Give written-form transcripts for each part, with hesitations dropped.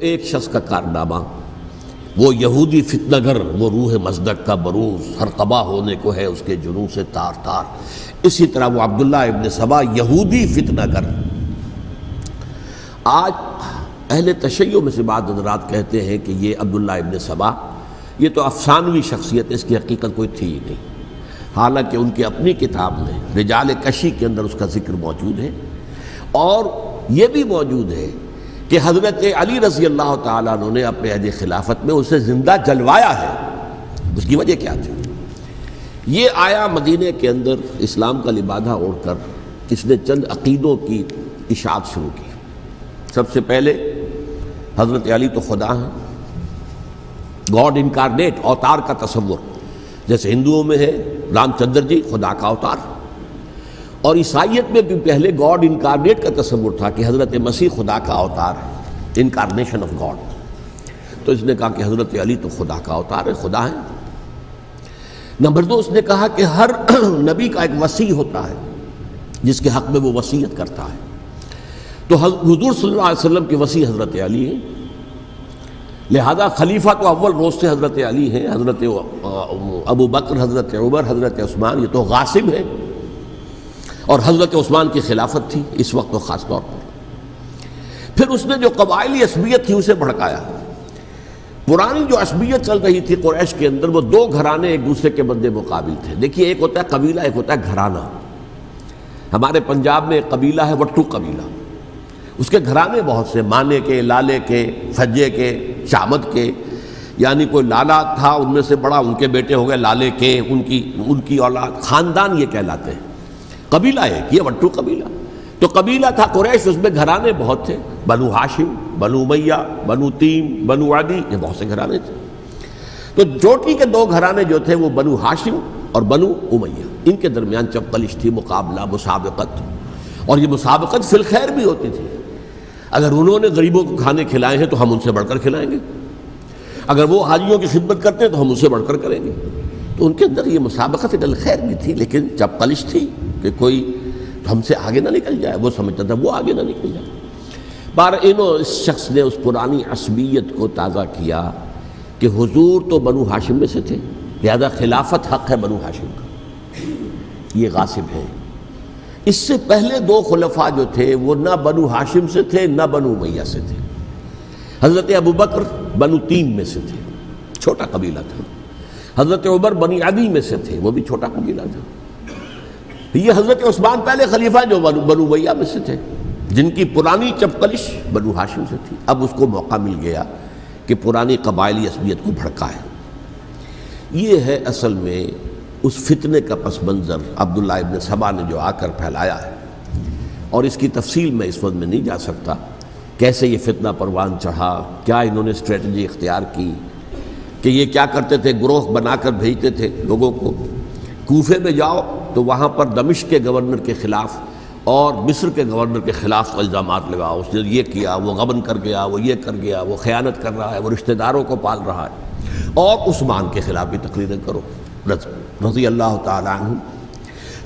ایک شخص کا کارنامہ، وہ یہودی فتنہ گر، وہ روح مصدق کا بروز، ہر قبا ہونے کو ہے اس کے جنوں سے تار تار. اسی طرح وہ عبداللہ ابن سبا یہودی فتنہ گر. آج اہل تشیع میں سے بعض حضرات کہتے ہیں کہ یہ عبداللہ ابن سبا یہ تو افسانوی شخصیت ہے، اس کی حقیقت کوئی تھی ہی نہیں. حالانکہ ان کی اپنی کتاب میں رجال کشی کے اندر اس کا ذکر موجود ہے، اور یہ بھی موجود ہے کہ حضرت علی رضی اللہ تعالیٰ عنہ نے اپنے عہد خلافت میں اسے زندہ جلوایا ہے. اس کی وجہ کیا تھی؟ یہ آیا مدینہ کے اندر اسلام کا لبادہ اوڑھ کر اس نے چند عقیدوں کی اشاعت شروع کی. سب سے پہلے حضرت علی تو خدا ہیں، گاڈ انکارنیٹ، اوتار کا تصور. جیسے ہندوؤں میں ہے رام چندر جی خدا کا اوتار، اور عیسائیت میں بھی پہلے گاڈ انکارنیٹ کا تصور تھا کہ حضرت مسیح خدا کا اوتار ہے، انکارنیشن آف گاڈ. تو اس نے کہا کہ حضرت علی تو خدا کا اوتار ہے، خدا ہے. نمبر 2، اس نے کہا کہ ہر نبی کا ایک وصی ہوتا ہے جس کے حق میں وہ وصیت کرتا ہے. تو حضور صلی اللہ علیہ وسلم کے وصی حضرت علی ہیں، لہذا خلیفہ تو اول روز سے حضرت علی ہیں. حضرت ابو بکر، حضرت عمر، حضرت عثمان یہ تو غاصب ہیں، اور حضرت عثمان کی خلافت تھی اس وقت تو خاص طور پر. پھر اس نے جو قبائلی عصبیت تھی اسے بھڑکایا. پرانی جو عصبیت چل رہی تھی قریش کے اندر، وہ دو گھرانے ایک دوسرے کے مد مقابل تھے. دیکھیے، ایک ہوتا ہے قبیلہ، ایک ہوتا ہے گھرانہ. ہمارے پنجاب میں ایک قبیلہ ہے وٹو قبیلہ، اس کے گھرانے بہت سے، مانے کے، لالے کے، فجے کے، شامت کے. یعنی کوئی لالا تھا ان میں سے بڑا، ان کے بیٹے ہو گئے لالے کے، ان کی اولاد، خاندان یہ کہلاتے ہیں. قبیلہ ایک، یہ وٹو قبیلہ. تو قبیلہ تھا قریش، اس میں گھرانے بہت تھے، بنو ہاشم، بنو امیہ، بنو تیم، بنو عدی، یہ بہت سے گھرانے تھے. تو چوٹی کے دو گھرانے جو تھے وہ بنو ہاشم اور بنو امیہ، ان کے درمیان چپقلش تھی، مقابلہ، مسابقت. اور یہ مسابقت فی الخیر بھی ہوتی تھی. اگر انہوں نے غریبوں کو کھانے کھلائے ہیں تو ہم ان سے بڑھ کر کھلائیں گے، اگر وہ حاجیوں کی خدمت کرتے ہیں تو ہم ان سے بڑھ کر کریں گے. تو ان کے اندر یہ مسابقت فی الخیر بھی تھی، لیکن چپقلش تھی کہ کوئی ہم سے آگے نہ نکل جائے. وہ سمجھتا تھا وہ آگے نہ نکل جائے. اس شخص نے اس پرانی عصبیت کو تازہ کیا کہ حضور تو بنو ہاشم میں سے تھے، لہذا خلافت حق ہے بنو ہاشم کا، یہ غاصب ہیں. اس سے پہلے دو خلفاء جو تھے وہ نہ بنو ہاشم سے تھے نہ بنو امیہ سے تھے. حضرت ابو بکر بنو تیم میں سے تھے، چھوٹا قبیلہ تھا. حضرت عمر بنی عدی میں سے تھے، وہ بھی چھوٹا قبیلہ تھا. یہ حضرت عثمان پہلے خلیفہ جو بنو امیہ میں سے تھے، جن کی پرانی چپقلش بنو ہاشم سے تھی. اب اس کو موقع مل گیا کہ پرانی قبائلی عصبیت کو بھڑکائے. یہ ہے اصل میں اس فتنے کا پس منظر عبداللہ ابن سبا نے جو آ کر پھیلایا ہے. اور اس کی تفصیل میں اس وقت میں نہیں جا سکتا، کیسے یہ فتنہ پروان چڑھا، کیا انہوں نے اسٹریٹجی اختیار کی. کہ یہ کیا کرتے تھے، گروہ بنا کر بھیجتے تھے لوگوں کو. کوفے میں جاؤ تو وہاں پر دمشق کے گورنر کے خلاف اور مصر کے گورنر کے خلاف الزامات لگاؤ، اس نے یہ کیا، وہ غبن کر گیا، وہ یہ کر گیا، وہ خیانت کر رہا ہے، وہ رشتہ داروں کو پال رہا ہے. اور عثمان کے خلاف بھی تقریریں کرو رضی اللہ تعالیٰ عنہ.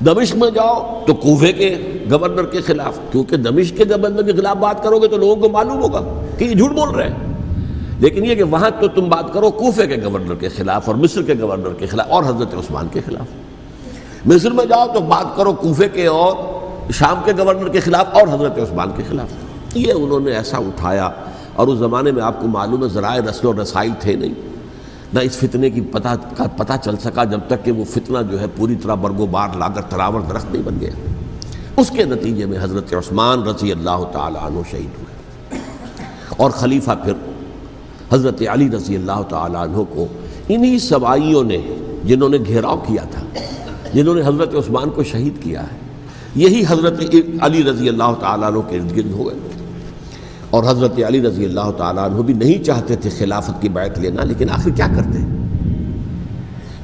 دمشق میں جاؤ تو کوفے کے گورنر کے خلاف، کیونکہ دمشق کے گورنر کے خلاف بات کرو گے تو لوگوں کو معلوم ہوگا کہ یہ جھوٹ بول رہے ہیں. لیکن یہ کہ وہاں تو تم بات کرو کوفے کے گورنر کے خلاف اور مصر کے گورنر کے خلاف اور حضرت عثمان کے خلاف. مصر میں جاؤ تو بات کرو کوفے کے اور شام کے گورنر کے خلاف اور حضرت عثمان کے خلاف. یہ انہوں نے ایسا اٹھایا. اور اس زمانے میں آپ کو معلوم ہے ذرائع رسل و رسائل تھے نہیں، نہ اس فتنے کی پتہ چل سکا جب تک کہ وہ فتنہ جو ہے پوری طرح برگ و بار لا کر تراور درخت نہیں بن گیا. اس کے نتیجے میں حضرت عثمان رضی اللہ تعالیٰ عنہ شہید ہوئے، اور خلیفہ پھر حضرت علی رضی اللہ تعالیٰ عنہ کو انہی سوائیوں نے، جنہوں نے گھیراؤ کیا تھا، جنہوں نے حضرت عثمان کو شہید کیا ہے، یہی حضرت علی رضی اللہ تعالیٰ عنہ کے ارد گرد ہو گئے. اور حضرت علی رضی اللہ تعالیٰ عنہ بھی نہیں چاہتے تھے خلافت کی بیعت لینا، لیکن آخر کیا کرتے؟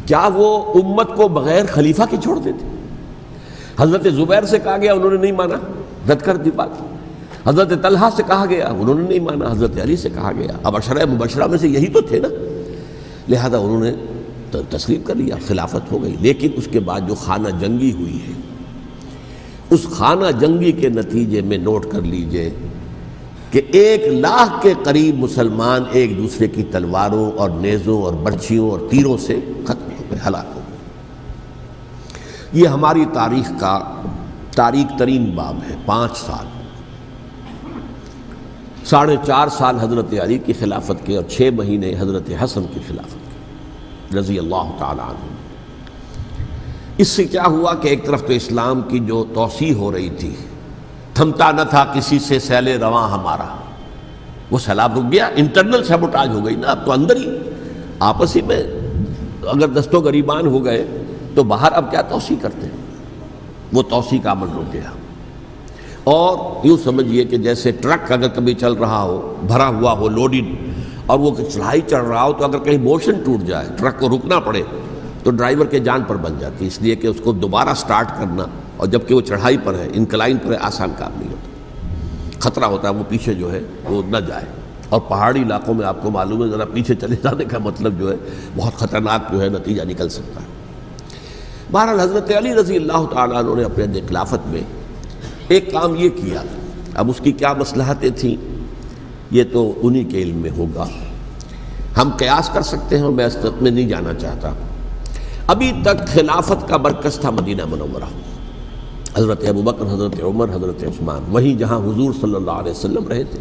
کیا وہ امت کو بغیر خلیفہ کے چھوڑ دیتے؟ حضرت زبیر سے کہا گیا، انہوں نے نہیں مانا، رد کر دی بات. حضرت طلحہ سے کہا گیا، انہوں نے نہیں مانا. حضرت علی سے کہا گیا، اب عشرہ مبشرہ میں سے یہی تو تھے نا، لہذا انہوں نے تسلیم کر لیا، خلافت ہو گئی. لیکن اس کے بعد جو خانہ جنگی ہوئی ہے، اس خانہ جنگی کے نتیجے میں نوٹ کر لیجئے کہ 1,00,000 کے قریب مسلمان ایک دوسرے کی تلواروں اور نیزوں اور برچھیوں اور تیروں سے ختم ہو گئے، ہلاک ہو گئے۔ یہ ہماری تاریخ کا تاریک ترین باب ہے۔ 5 سال، 4.5 سال حضرت علی کی خلافت کے اور 6 مہینے حضرت حسن کی خلافت کے رضی اللہ تعالی عنہ۔ اس سے کیا ہوا کہ ایک طرف تو اسلام کی جو توسیع ہو رہی تھی، تھمتا نہ تھا کسی سے سیل رواں ہمارا، وہ سیلاب رک گیا، انٹرنل سیبوٹاج ہو گئی نا، اب تو اندر ہی آپس ہی میں اگر دست و گریبان ہو گئے تو باہر اب کیا توسیع کرتے ہیں، وہ توسیع کا عمل رک گیا۔ اور یوں سمجھیے کہ جیسے ٹرک اگر کبھی چل رہا ہو، بھرا ہوا ہو، لوڈڈ، اور وہ چڑھائی چڑھ رہا ہو، تو اگر کہیں موشن ٹوٹ جائے، ٹرک کو رکنا پڑے، تو ڈرائیور کے جان پر بن جاتی، اس لیے کہ اس کو دوبارہ سٹارٹ کرنا، اور جبکہ وہ چڑھائی پر ہے، انکلائن پر ہے، آسان کام نہیں ہوتا، خطرہ ہوتا ہے وہ پیچھے جو ہے وہ نہ جائے۔ اور پہاڑی علاقوں میں آپ کو معلوم ہے ذرا پیچھے چلے جانے کا مطلب جو ہے بہت خطرناک جو ہے نتیجہ نکل سکتا ہے۔ بہرحال حضرت علی رضی اللہ تعالیٰ عنہ نے اپنے خلافت میں ایک کام یہ کیا، اب اس کی کیا مصلحتیں تھیں یہ تو انہی کے علم میں ہوگا، ہم قیاس کر سکتے ہیں، میں اس تک میں نہیں جانا چاہتا۔ ابھی تک خلافت کا مرکز تھا مدینہ منورہ، حضرت ابوبکر، حضرت عمر، حضرت عثمان، وہیں جہاں حضور صلی اللہ علیہ وسلم رہے تھے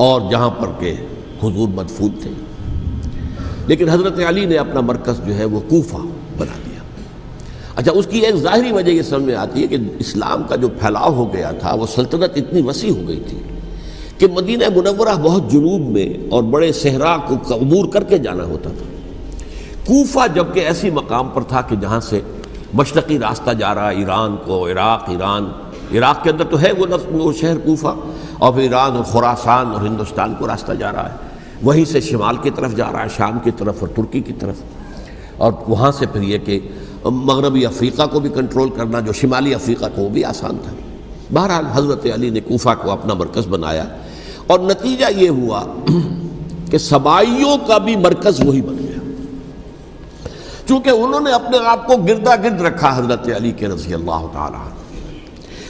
اور جہاں پر کہ حضور مدفون تھے۔ لیکن حضرت علی نے اپنا مرکز جو ہے وہ کوفہ بنا دیا۔ اچھا، اس کی ایک ظاہری وجہ یہ سمجھ میں آتی ہے کہ اسلام کا جو پھیلاؤ ہو گیا تھا، وہ سلطنت اتنی وسیع ہو گئی تھی کہ مدینہ منورہ بہت جنوب میں اور بڑے صحرا کو عبور کر کے جانا ہوتا تھا۔ کوفہ جبکہ ایسی مقام پر تھا کہ جہاں سے مشرقی راستہ جا رہا ہے ایران کو، عراق کے اندر تو ہے وہ شہر کوفہ، اور پھر ایران اور خراسان اور ہندوستان کو راستہ جا رہا ہے، وہیں سے شمال کی طرف جا رہا ہے، شام کی طرف اور ترکی کی طرف، اور وہاں سے پھر یہ کہ مغربی افریقہ کو بھی کنٹرول کرنا، جو شمالی افریقہ کو، وہ بھی آسان تھا۔ بہرحال حضرت علی نے کوفہ کو اپنا مرکز بنایا، اور نتیجہ یہ ہوا کہ سبائیوں کا بھی مرکز وہی بن گیا، چونکہ انہوں نے اپنے آپ کو گردا گرد رکھا حضرت علی کے رضی اللہ تعالیٰ عنہ۔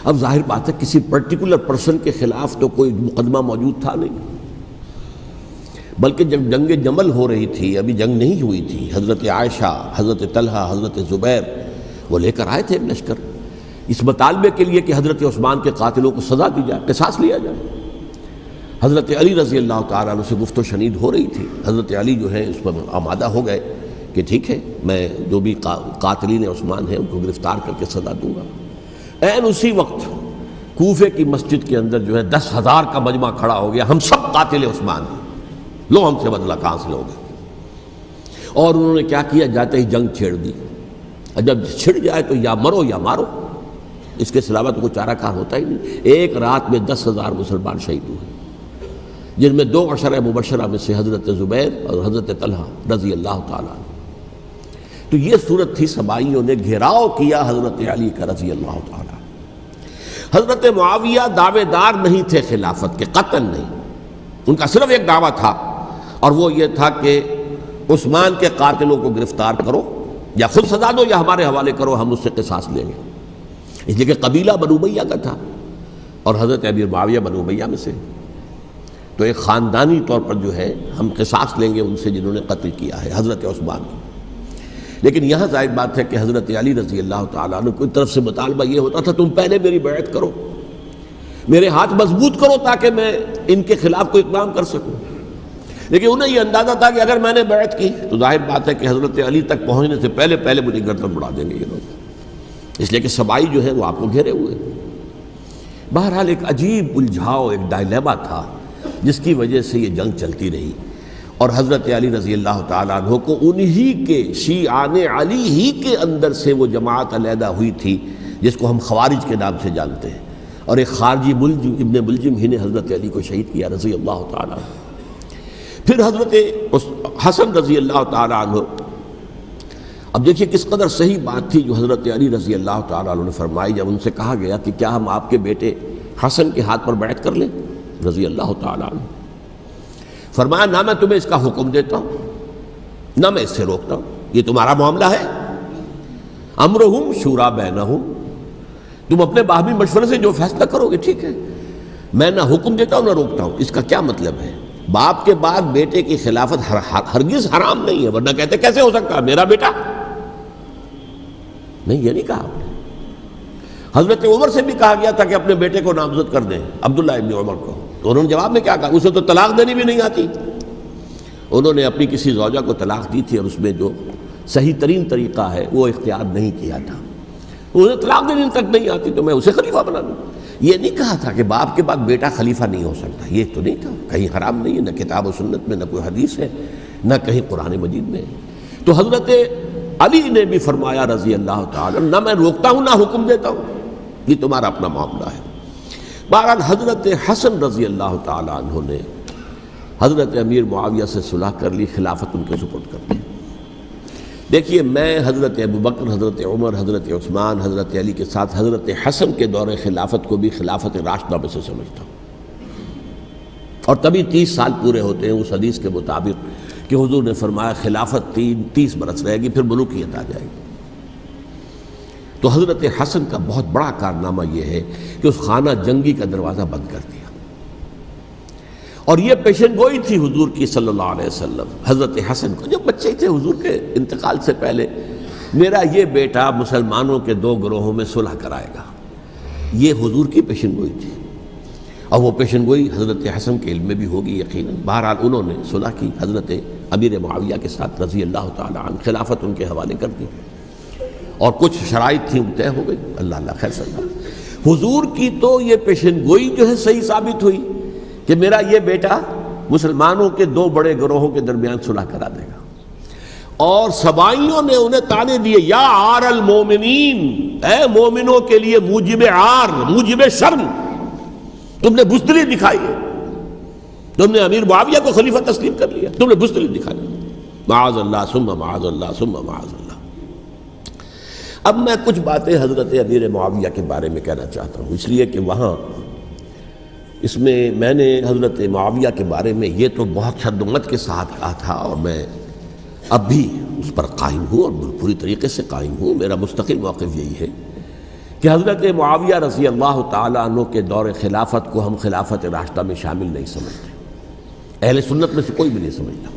اب ظاہر بات ہے کسی پرٹیکولر پرسن کے خلاف تو کوئی مقدمہ موجود تھا نہیں، بلکہ جب جنگ جمل ہو رہی تھی، ابھی جنگ نہیں ہوئی تھی، حضرت عائشہ، حضرت طلحہ، حضرت زبیر وہ لے کر آئے تھے ایک لشکر، اس مطالبے کے لیے کہ حضرت عثمان کے قاتلوں کو سزا دی جائے، قصاص لیا جائے۔ حضرت علی رضی اللہ تعالیٰ عنہ سے گفت و شنید ہو رہی تھی، حضرت علی جو ہے اس پر آمادہ ہو گئے کہ ٹھیک ہے، میں جو بھی قاتلین عثمان ہیں ان کو گرفتار کر کے سزا دوں گا۔ عین اسی وقت کوفے کی مسجد کے اندر جو ہے 10,000 کا مجمع کھڑا ہو گیا، ہم سب قاتل عثمان ہیں، لو ہم سے بدلہ کہاں سے لوگے۔ اور انہوں نے کیا کیا، جاتے ہی جنگ چھیڑ دی، اور جب چھڑ جائے تو یا مرو یا مارو، اس کے علاوہ تو کوئی چارہ کار ہوتا ہی نہیں۔ ایک رات میں 10,000 مسلمان شہید ہوئے، جن میں 2 عشرہ مبشرہ میں سے حضرت زبیر اور حضرت طلحہ رضی اللہ تعالیٰ عنہ۔ تو یہ صورت تھی، سبائیوں نے گھیراؤ کیا حضرت علی کا رضی اللہ تعالیٰ۔ حضرت معاویہ دعوے دار نہیں تھے خلافت کے، قطعاً نہیں، ان کا صرف ایک دعویٰ تھا، اور وہ یہ تھا کہ عثمان کے قاتلوں کو گرفتار کرو، یا خود سزا دو یا ہمارے حوالے کرو، ہم اس سے قصاص لیں گے۔ اس لیے کہ قبیلہ بنو امیہ کا تھا، اور حضرت ابی معاویہ بنو امیہ میں سے، تو ایک خاندانی طور پر جو ہے ہم قصاص لیں گے ان سے جنہوں نے قتل کیا ہے حضرت عثمان کو۔ لیکن یہاں ظاہر بات ہے کہ حضرت علی رضی اللہ تعالیٰ عنہ کی طرف سے مطالبہ یہ ہوتا تھا، تم پہلے میری بیعت کرو، میرے ہاتھ مضبوط کرو تاکہ میں ان کے خلاف کوئی اقدام کر سکوں۔ لیکن انہیں یہ اندازہ تھا کہ اگر میں نے بیعت کی تو ظاہر بات ہے کہ حضرت علی تک پہنچنے سے پہلے مجھے گردن اڑا دیں گے یہ لوگ، اس لیے کہ سبائی جو ہے وہ آپ کو گھیرے ہوئے۔ بہرحال ایک عجیب الجھاؤ، ایک ڈائلیما تھا جس کی وجہ سے یہ جنگ چلتی رہی، اور حضرت علی رضی اللہ تعالیٰ عنہ کو انہی کے شیعان علی ہی کے اندر سے وہ جماعت علیحدہ ہوئی تھی جس کو ہم خوارج کے نام سے جانتے ہیں، اور ایک خارجی ابن ملجم ہی نے حضرت علی کو شہید کیا رضی اللہ تعالیٰ عنہ۔ پھر حضرت حسن رضی اللہ تعالیٰ عنہ، اب دیکھیے کس قدر صحیح بات تھی جو حضرت علی رضی اللہ تعالیٰ عنہ نے فرمائی جب ان سے کہا گیا کہ کیا ہم آپ کے بیٹے حسن کے ہاتھ پر بیعت کر لیں رضی اللہ تعالیٰ عنہ۔ فرمایا نہ میں تمہیں اس کا حکم دیتا ہوں نہ میں اس سے روکتا ہوں، یہ تمہارا معاملہ ہے، امرہم شورا بینہم، تم اپنے باہمی مشورے سے جو فیصلہ کرو گے ٹھیک ہے، میں نہ حکم دیتا ہوں نہ روکتا ہوں. اس کا کیا مطلب ہے؟ باپ کے بعد بیٹے کی خلافت ہرگز حرام نہیں ہے، ورنہ کہتے کیسے ہو سکتا ہے میرا بیٹا؟ نہیں، یہ نہیں کہا آپ نے. حضرت عمر سے بھی کہا گیا تھا کہ اپنے بیٹے کو نامزد کر دیں، عبداللہ ابن عمر کو، تو انہوں نے جواب میں کیا کہا؟ اسے تو طلاق دینی بھی نہیں آتی. انہوں نے اپنی کسی زوجہ کو طلاق دی تھی اور اس میں جو صحیح ترین طریقہ ہے وہ اختیار نہیں کیا تھا. انہیں طلاق دینے تک نہیں آتی تو میں اسے خلیفہ بنا دوں. یہ نہیں کہا تھا کہ باپ کے بعد بیٹا خلیفہ نہیں ہو سکتا، یہ تو نہیں تھا. کہیں حرام نہیں ہے، نہ کتاب و سنت میں، نہ کوئی حدیث ہے، نہ کہیں قرآن مجید میں. تو حضرت علی نے بھی فرمایا رضی اللہ تعالی، نہ میں روکتا ہوں نہ حکم دیتا ہوں، یہ تمہارا اپنا معاملہ ہے. بہرحال حضرت حسن رضی اللہ تعالی عنہ نے حضرت امیر معاویہ سے صلح کر لی، خلافت ان کے سپرد کر دی. دیکھیے، میں حضرت ابوبکر، حضرت عمر، حضرت عثمان، حضرت علی کے ساتھ حضرت حسن کے دور خلافت کو بھی خلافت راشدہ میں سے سمجھتا ہوں. اور تبھی 30 سال پورے ہوتے ہیں اس حدیث کے مطابق کہ حضور نے فرمایا خلافت 30 برس رہے گی، پھر ملوکیت آ جائے گی. تو حضرت حسن کا بہت بڑا کارنامہ یہ ہے کہ اس خانہ جنگی کا دروازہ بند کر دیا. اور یہ پیشن گوئی تھی حضور کی صلی اللہ علیہ وسلم حضرت حسن کو، جب بچے تھے حضور کے انتقال سے پہلے، میرا یہ بیٹا مسلمانوں کے 2 گروہوں میں صلح کرائے گا. یہ حضور کی پیشن گوئی تھی، اور وہ پیشن گوئی حضرت حسن کے علم میں بھی ہوگی یقیناً. بہرحال انہوں نے صلح کی حضرت امیر معاویہ کے ساتھ رضی اللہ تعالی عنہ، خلافت ان کے حوالے کر دی، اور کچھ شرائط تھیں طے ہو گئی. اللہ خیر صلی اللہ. حضور کی تو یہ پیشن گوئی جو ہے صحیح ثابت ہوئی کہ میرا یہ بیٹا مسلمانوں کے 2 بڑے گروہوں کے درمیان صلح کرا دے گا. اور سبائیوں نے انہیں تانے دیے، یا عار المومنین، اے مومنوں کے لیے موجب عار، موجب شرم تم نے بزدلی دکھائی ہے، تم نے امیر معاویہ کو خلیفہ تسلیم کر لیا، تم نے بزدلی دکھائی. معاذ اللہ ثم معاذ اللہ ثم معاذ اللہ. اب میں کچھ باتیں حضرت امیر معاویہ کے بارے میں کہنا چاہتا ہوں، اس لیے کہ وہاں اس میں نے حضرت معاویہ کے بارے میں یہ تو بہت شدت کے ساتھ کہا تھا، اور میں اب بھی اس پر قائم ہوں اور پوری طریقے سے قائم ہوں. میرا مستقل موقف یہی ہے کہ حضرت معاویہ رضی اللہ تعالیٰ عنہ کے دور خلافت کو ہم خلافت راشدہ میں شامل نہیں سمجھتے، اہل سنت میں سے کوئی بھی نہیں سمجھتا.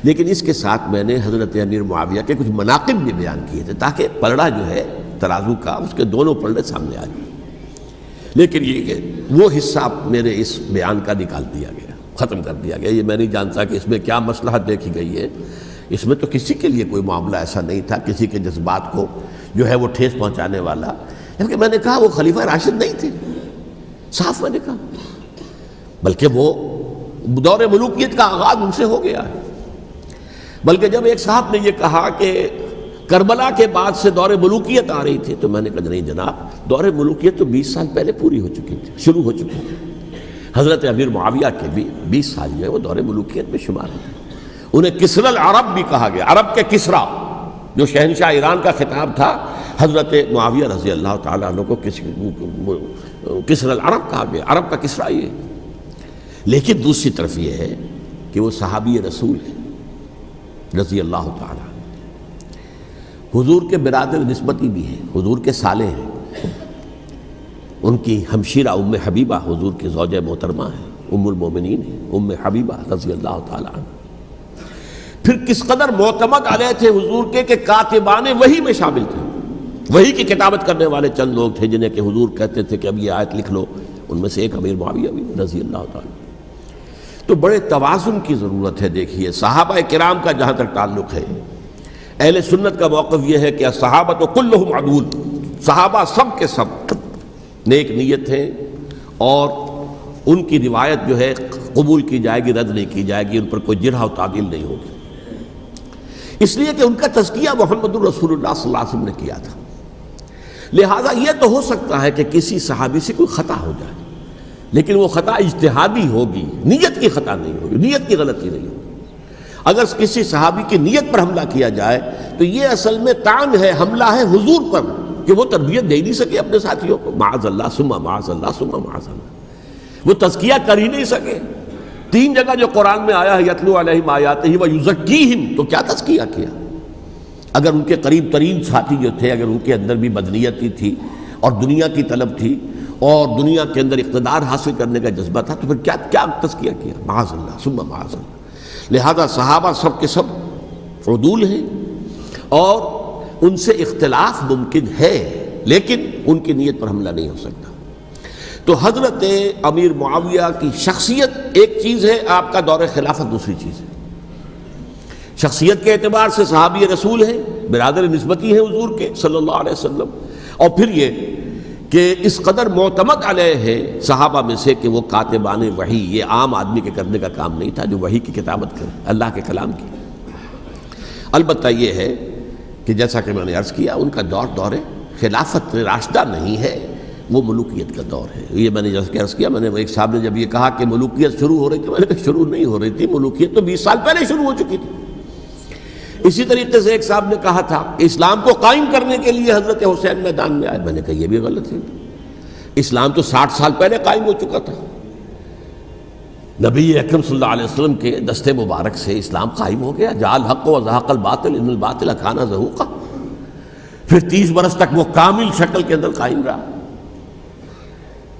لیکن اس کے ساتھ میں نے حضرت امیر معاویہ کے کچھ مناقب بھی بیان کیے تھے تاکہ پلڑا جو ہے ترازو کا، اس کے دونوں پلڑے سامنے آ جائیں. لیکن یہ کہ وہ حصہ میرے اس بیان کا نکال دیا گیا، ختم کر دیا گیا. یہ میں نہیں جانتا کہ اس میں کیا مصلحت دیکھی گئی ہے. اس میں تو کسی کے لیے کوئی معاملہ ایسا نہیں تھا، کسی کے جذبات کو جو ہے وہ ٹھیس پہنچانے والا. جبکہ میں نے کہا وہ خلیفہ راشد نہیں تھے، صاف میں نے کہا، بلکہ وہ دور ملوکیت کا آغاز ان سے ہو گیا ہے. بلکہ جب ایک صاحب نے یہ کہا کہ کربلا کے بعد سے دور ملوکیت آ رہی تھی، تو میں نے کہا نہیں جناب، دور ملوکیت تو 20 سال پہلے پوری ہو چکی تھی، شروع ہو چکی تھی. حضرت امیر معاویہ کے بھی 20 سال جو ہے وہ دور ملوکیت میں شمار ہوتے. انہیں کسری العرب بھی کہا گیا، عرب کے کسریٰ، جو شہنشاہ ایران کا خطاب تھا، حضرت معاویہ رضی اللہ تعالیٰ عنہ کو کسری العرب کہا گیا، عرب کا کسریٰ یہ. لیکن دوسری طرف یہ ہے کہ وہ صحابی رسول ہیں رضی اللہ تعالیٰ، حضور کے برادر نسبتی بھی ہیں، حضور کے سالے ہیں. ان کی ہمشیرہ ام حبیبہ حضور کی زوجہ محترمہ ہیں، ام المومنین ہیں ام حبیبہ رضی اللہ تعالیٰ عنہ. پھر کس قدر معتمد علیہ تھے حضور کے کہ کاتبان وحی میں شامل تھے. وحی کی کتابت کرنے والے چند لوگ تھے جنہیں کہ حضور کہتے تھے کہ اب یہ آیت لکھ لو. ان میں سے ایک امیر معاویہ بھی رضی اللہ تعالیٰ. تو بڑے توازن کی ضرورت ہے. دیکھیے صحابہ کرام کا جہاں تک تعلق ہے، اہل سنت کا موقف یہ ہے کہ صحابہ کلہم عدول، صحابہ سب کے سب نیک نیت ہیں، اور ان کی روایت جو ہے قبول کی جائے گی، رد نہیں کی جائے گی، ان پر کوئی جرح و تعدیل نہیں ہوگی. اس لیے کہ ان کا تزکیہ محمد الرسول اللہ صلی اللہ علیہ وسلم نے کیا تھا. لہٰذا یہ تو ہو سکتا ہے کہ کسی صحابی سے کوئی خطا ہو جائے، لیکن وہ خطا اجتہادی ہوگی، نیت کی خطا نہیں ہوگی، نیت کی غلطی نہیں ہوگی. اگر کسی صحابی کی نیت پر حملہ کیا جائے تو یہ اصل میں طعن ہے، حملہ ہے حضور پر کہ وہ تربیت دے نہیں سکے اپنے ساتھیوں کو. معاذ اللہ ثم معاذ اللہ ثم معاذ اللہ، وہ تزکیہ کر ہی نہیں سکے. 3 جگہ جو قرآن میں آیا ہے یتلو علیہم آیاتہ ویزکیہم، تو کیا تزکیہ کیا؟ اگر ان کے قریب ترین ساتھی جو تھے، اگر ان کے اندر بھی بدنیتی تھی اور دنیا کی طلب تھی، اور دنیا کے اندر اقتدار حاصل کرنے کا جذبہ تھا، تو پھر کیا تزکیہ کیا؟ معاذ اللہ ثم معاذ اللہ۔ لہذا صحابہ سب کے سب عدول ہیں اور ان سے اختلاف ممکن ہے، لیکن ان کی نیت پر حملہ نہیں ہو سکتا۔ تو حضرت امیر معاویہ کی شخصیت ایک چیز ہے، آپ کا دور خلافت دوسری چیز ہے۔ شخصیت کے اعتبار سے صحابی رسول ہیں، برادر نسبتی ہیں حضور کے صلی اللہ علیہ وسلم، اور پھر یہ کہ اس قدر معتمد علیہ ہے صحابہ میں سے کہ وہ کاتبان وحی، یہ عام آدمی کے کرنے کا کام نہیں تھا جو وحی کی کتابت کرے، اللہ کے کلام کی۔ البتہ یہ ہے کہ جیسا کہ میں نے عرض کیا، ان کا دور خلافت راشدہ نہیں ہے، وہ ملوکیت کا دور ہے۔ یہ میں نے جیسا کہ عرض کیا، میں نے ایک صاحب نے جب یہ کہا کہ ملوکیت شروع ہو رہی تھی، میں نے کہا شروع نہیں ہو رہی تھی، ملوکیت تو 20 سال پہلے شروع ہو چکی تھی۔ اسی طریقے سے ایک صاحب نے کہا تھا کہ اسلام کو قائم کرنے کے لیے حضرت حسین میدان میں آئے، میں نے کہا یہ بھی غلط ہے، اسلام تو 60 سال پہلے قائم ہو چکا تھا، نبی اکرم صلی اللہ علیہ وسلم کے دست مبارک سے اسلام قائم ہو گیا، جاء الحق وزهق الباطل ان الباطل کان زہوقا، پھر 30 برس تک وہ کامل شکل کے اندر قائم رہا۔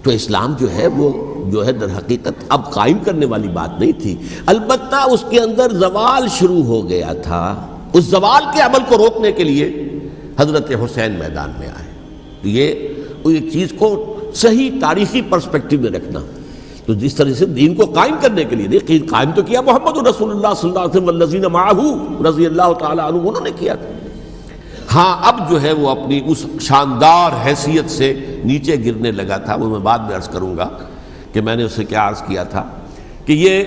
تو اسلام جو ہے در حقیقت اب قائم کرنے والی بات نہیں تھی، البتہ اس کے اندر زوال شروع ہو گیا تھا، اس زوال کے عمل کو روکنے کے لیے حضرت حسین میدان میں آئے۔ یہ ایک چیز کو صحیح تاریخی پرسپیکٹو میں رکھنا، تو جس طرح سے دین کو قائم کرنے کے لیے دیکھیے، قائم تو کیا محمد رسول اللہ صلی اللہ علیہ وسلم والذین معہ رضی اللہ تعالی عنہ، انہوں نے کیا تھا۔ ہاں اب جو ہے وہ اپنی اس شاندار حیثیت سے نیچے گرنے لگا تھا، وہ میں بعد میں عرض کروں گا کہ میں نے اسے کیا عرض کیا تھا کہ یہ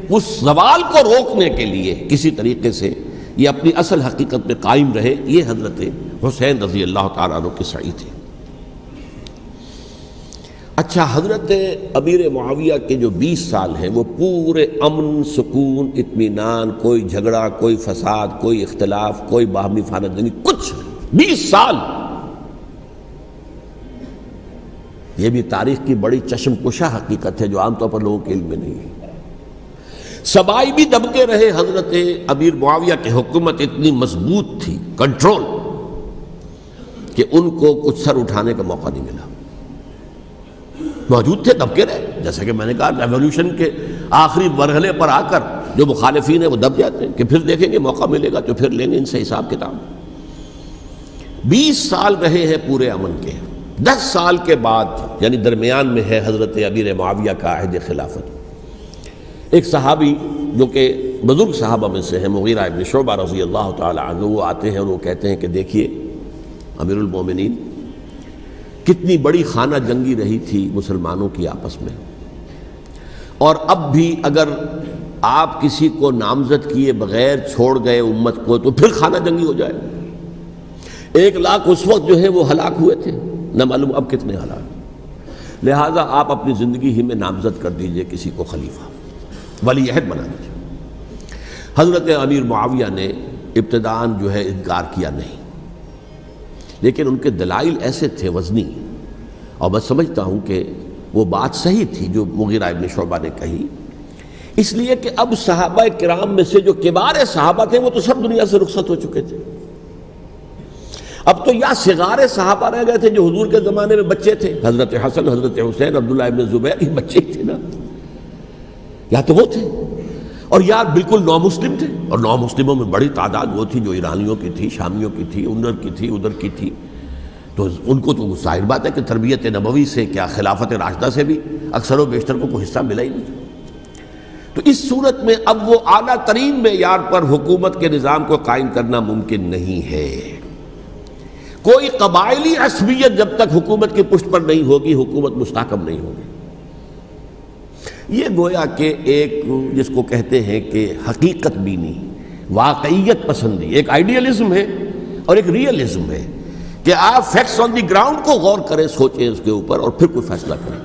اس زوال کو روکنے کے لیے کسی طریقے سے یہ اپنی اصل حقیقت میں قائم رہے، یہ حضرت حسین رضی اللہ تعالیٰ عنہ کی سعی تھی۔ اچھا، حضرت امیر معاویہ کے جو 20 سال ہیں وہ پورے امن، سکون، اطمینان، کوئی جھگڑا، کوئی فساد، کوئی اختلاف، کوئی باہمی خاندانی، کچھ نہیں، 20 سال۔ یہ بھی تاریخ کی بڑی چشم کشا حقیقت ہے جو عام طور پر لوگوں کے علم میں نہیں ہے۔ سبائی بھی دبکے رہے، حضرت امیر معاویہ کی حکومت اتنی مضبوط تھی، کنٹرول، کہ ان کو کچھ سر اٹھانے کا موقع نہیں ملا۔ موجود تھے، دبکے رہے، جیسا کہ میں نے کہا ریولوشن کے آخری مرحلے پر آ کر جو مخالفین ہیں وہ دب جاتے ہیں کہ پھر دیکھیں گے موقع ملے گا تو پھر لیں گے ان سے حساب کتاب۔ 20 سال رہے ہیں پورے امن کے، 10 سال کے بعد یعنی درمیان میں ہے حضرت امیر معاویہ کا عہد خلافت۔ ایک صحابی جو کہ بزرگ صحابہ میں سے ہیں، مغیرہ ابن شعبہ رضی اللہ تعالی عنہ، وہ آتے ہیں اور وہ کہتے ہیں کہ دیکھیے امیر المومنین، کتنی بڑی خانہ جنگی رہی تھی مسلمانوں کی آپس میں، اور اب بھی اگر آپ کسی کو نامزد کیے بغیر چھوڑ گئے امت کو تو پھر خانہ جنگی ہو جائے۔ 1 لاکھ اس وقت جو ہے وہ ہلاک ہوئے تھے، نہ معلوم اب کتنے ہلاک۔ لہٰذا آپ اپنی زندگی ہی میں نامزد کر دیجئے کسی کو خلیفہ، ولی عہد بنا دیجئے۔ حضرت امیر معاویہ نے ابتداءً جو ہے انکار کیا نہیں، لیکن ان کے دلائل ایسے تھے وزنی، اور میں سمجھتا ہوں کہ وہ بات صحیح تھی جو مغیرہ ابن شعبہ نے کہی، اس لیے کہ اب صحابہ کرام میں سے جو کبار صحابہ تھے وہ تو سب دنیا سے رخصت ہو چکے تھے۔ اب تو یا صغار صحابہ رہ گئے تھے جو حضور کے زمانے میں بچے تھے، حضرت حسن، حضرت حسین، عبداللہ ابن زبیر، یہ بچے ہی تھے نا، یا تو وہ تھے، اور یا بالکل نو مسلم تھے، اور نو مسلموں میں بڑی تعداد وہ تھی جو ایرانیوں کی تھی، شامیوں کی تھی، ادھر کی تھی، ادھر کی تھی، تو ان کو تو ظاہر بات ہے کہ تربیت نبوی سے کیا خلافت راشدہ سے بھی اکثر و بیشتر کو کوئی حصہ ملا ہی نہیں۔ تو اس صورت میں اب وہ اعلیٰ ترین معیار پر حکومت کے نظام کو قائم کرنا ممکن نہیں ہے۔ کوئی قبائلی عصبیت جب تک حکومت کی پشت پر نہیں ہوگی، حکومت مستحکم نہیں ہوگی۔ یہ گویا کہ ایک جس کو کہتے ہیں کہ حقیقت بینی، واقعیت پسندی، ایک آئیڈیلزم ہے اور ایک ریئلزم ہے کہ آپ فیکٹس آن دی گراؤنڈ کو غور کریں، سوچیں اس کے اوپر اور پھر کوئی فیصلہ کریں۔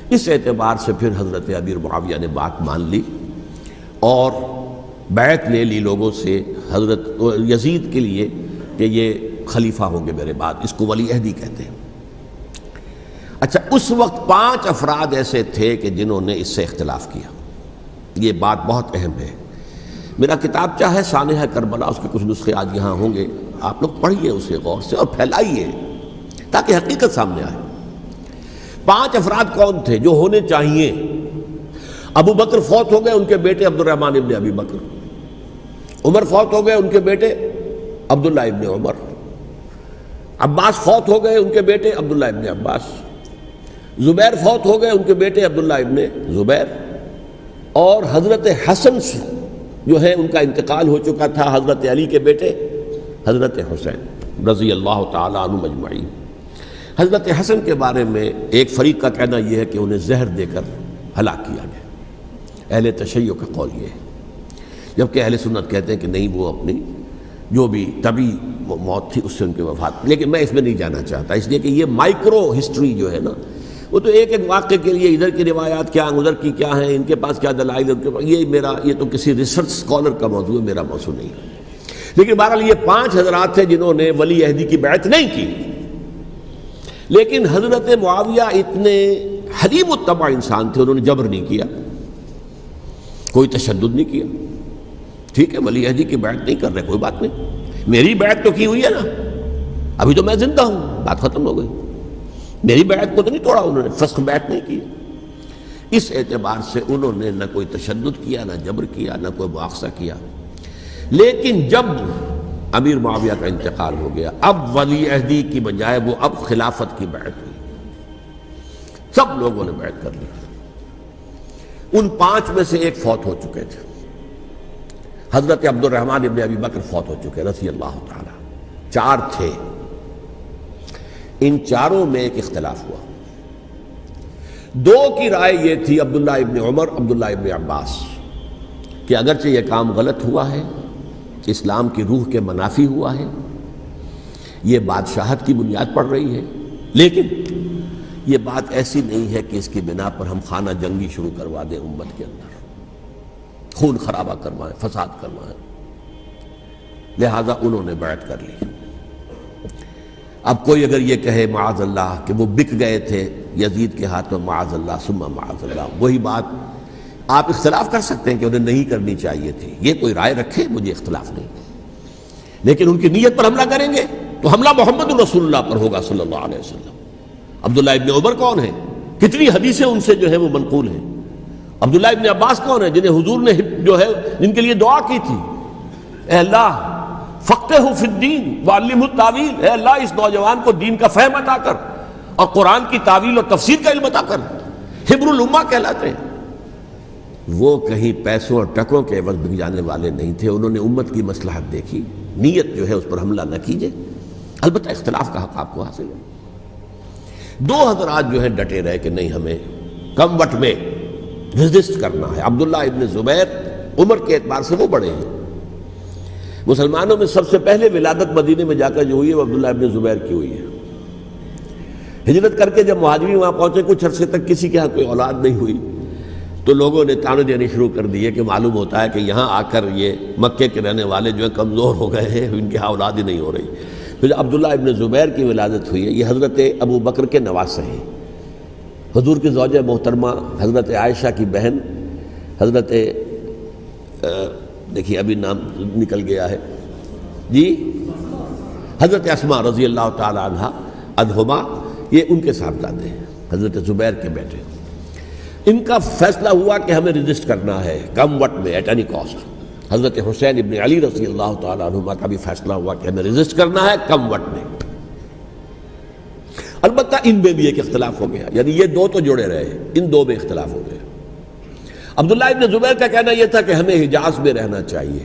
اس اعتبار سے پھر حضرت امیر معاویہ نے بات مان لی اور بیعت لے لی لوگوں سے حضرت یزید کے لیے کہ یہ خلیفہ ہوں گے میرے بعد، اس کو ولی عہدی کہتے ہیں۔ اچھا، اس وقت 5 افراد ایسے تھے کہ جنہوں نے اس سے اختلاف کیا، یہ بات بہت اہم ہے۔ میرا کتابچہ ہے سانحہ کربلا، اس کے کچھ نسخے آج یہاں ہوں گے، آپ لوگ پڑھیے اسے غور سے اور پھیلائیے تاکہ حقیقت سامنے آئے۔ 5 افراد کون تھے جو ہونے چاہیے؟ ابو بکر فوت ہو گئے، ان کے بیٹے عبد الرحمن ابن ابی بکر، عمر فوت ہو گئے، ان کے بیٹے عبداللہ ابن عمر، عباس فوت ہو گئے، ان کے بیٹے عبداللہ ابن عباس، زبیر فوت ہو گئے، ان کے بیٹے عبداللہ ابن زبیر، اور حضرت حسن جو ہے ان کا انتقال ہو چکا تھا، حضرت علی کے بیٹے حضرت حسین رضی اللہ تعالی عنہ مجمعین۔ حضرت حسن کے بارے میں ایک فریق کا کہنا یہ ہے کہ انہیں زہر دے کر ہلاک کیا گیا، اہل تشیع کا قول یہ ہے، جبکہ اہل سنت کہتے ہیں کہ نہیں، وہ اپنی جو بھی طبی موت تھی اس سے ان کی وفات۔ لیکن میں اس میں نہیں جانا چاہتا، اس لیے کہ یہ مائکرو ہسٹری جو ہے نا، وہ تو ایک ایک واقعے کے لیے ادھر کی روایات کیا، ادھر کی کیا ہیں، ان کے پاس کیا دلائل، یہ تو کسی ریسرچ اسکالر کا موضوع ہے، میرا موضوع نہیں ہے۔ لیکن بہرحال یہ 5 حضرات تھے جنہوں نے ولی عہدی کی بیعت نہیں کی، لیکن حضرت معاویہ اتنے حلیم الطبع انسان تھے، انہوں نے جبر نہیں کیا، کوئی تشدد نہیں کیا۔ ٹھیک ہے، ولی عہدی کی بیعت نہیں کر رہے، کوئی بات نہیں، میری بیعت تو کی ہوئی ہے نا، ابھی تو میں زندہ ہوں، بات ختم ہو گئی، میری بیعت کو تو نہیں توڑا انہوں نے، فسخ بیعت نہیں کی۔ اس اعتبار سے انہوں نے نہ کوئی تشدد کیا، نہ جبر کیا، نہ کوئی مواخذہ کیا۔ لیکن جب امیر معاویہ کا انتقال ہو گیا، اب ولی عہدی کی بجائے وہ اب خلافت کی بیعت ہوئی، سب لوگوں نے بیعت کر لی۔ ان 5 میں سے ایک فوت ہو چکے تھے، حضرت عبد الرحمن ابن ابی بکر فوت ہو چکے رضی اللہ تعالی، 4 تھے، ان 4 میں ایک اختلاف ہوا۔ 2 کی رائے یہ تھی، عبداللہ ابن عمر، عبداللہ ابن عباس، کہ اگرچہ یہ کام غلط ہوا ہے، اسلام کی روح کے منافی ہوا ہے، یہ بادشاہت کی بنیاد پڑ رہی ہے، لیکن یہ بات ایسی نہیں ہے کہ اس کی بنا پر ہم خانہ جنگی شروع کروا دیں، امت کے اندر خون خرابہ کروائیں، فساد کروائیں۔ لہذا انہوں نے بیعت کر لی۔ اب کوئی اگر یہ کہے معاذ اللہ کہ وہ بک گئے تھے یزید کے ہاتھ میں، معاذ اللہ ثم معاذ اللہ، وہی بات آپ اختلاف کر سکتے ہیں کہ انہیں نہیں کرنی چاہیے تھی، یہ کوئی رائے رکھے، مجھے اختلاف نہیں، لیکن ان کی نیت پر حملہ کریں گے تو حملہ محمد رسول اللہ پر ہوگا صلی اللہ علیہ وسلم۔ عبداللہ ابن عمر کون ہیں؟ کتنی حدیثیں ان سے جو ہے وہ منقول ہیں۔ عبداللہ ابن عباس کون ہیں؟ جنہیں حضور نے جو ہے جن کے لیے دعا کی تھی، اے اللہ فقہہ فی الدین وعلمہ التاویل، اے اللہ اس نوجوان کو دین کا فہم عطا کر اور قرآن کی تعویل اور تفسیر کا علم عطا کر، حبر الامہ کہلاتے ہیں۔ وہ کہیں پیسوں اور ٹکوں کے عوض بک جانے والے نہیں تھے، انہوں نے امت کی مصلحت دیکھی، نیت جو ہے اس پر حملہ نہ کیجئے، البتہ اختلاف کا حق آپ کو حاصل ہے۔ 2 حضرات جو ہے ڈٹے رہے کہ نہیں، ہمیں کم وٹ میں ریزسٹ کرنا ہے۔ عبداللہ ابن زبیر عمر کے اعتبار سے وہ بڑے ہیں، مسلمانوں میں سب سے پہلے ولادت مدینے میں جا کر جو ہوئی ہے وہ عبداللہ ابن زبیر کی ہوئی ہے۔ ہجرت کر کے جب مہاجرین وہاں پہنچے، کچھ عرصے تک کسی کے ہاں کوئی اولاد نہیں ہوئی، تو لوگوں نے تانے دینے شروع کر دیے کہ معلوم ہوتا ہے کہ یہاں آ کر یہ مکے کے رہنے والے جو ہیں کمزور ہو گئے ہیں، ان کے ہاں اولاد ہی نہیں ہو رہی۔ پھر عبداللہ ابن زبیر کی ولادت ہوئی ہے، یہ حضرت ابو بکر کے نواسے ہیں، حضور کی زوجہ محترمہ حضرت عائشہ کی بہن، حضرت دیکھیے ابھی نام نکل گیا ہے جی، حضرت اسماء رضی اللہ تعالی عنہا عنہما، یہ ان کے صاحبزادے ہیں، حضرت زبیر کے بیٹے۔ ان کا فیصلہ ہوا کہ ہمیں رجسٹ کرنا ہے کم وٹ میں، ایٹ اینی کاسٹ۔ حضرت حسین ابن علی رضی اللہ تعالی عنہما کا بھی فیصلہ ہوا کہ ہمیں رجسٹ کرنا ہے کم وٹ میں۔ البتہ ان میں بھی ایک اختلاف ہو گیا، یعنی یہ 2 تو جڑے رہے، ان 2 میں اختلاف ہو گیا۔ عبداللہ ابن زبیر کا کہنا یہ تھا کہ ہمیں حجاز میں رہنا چاہیے،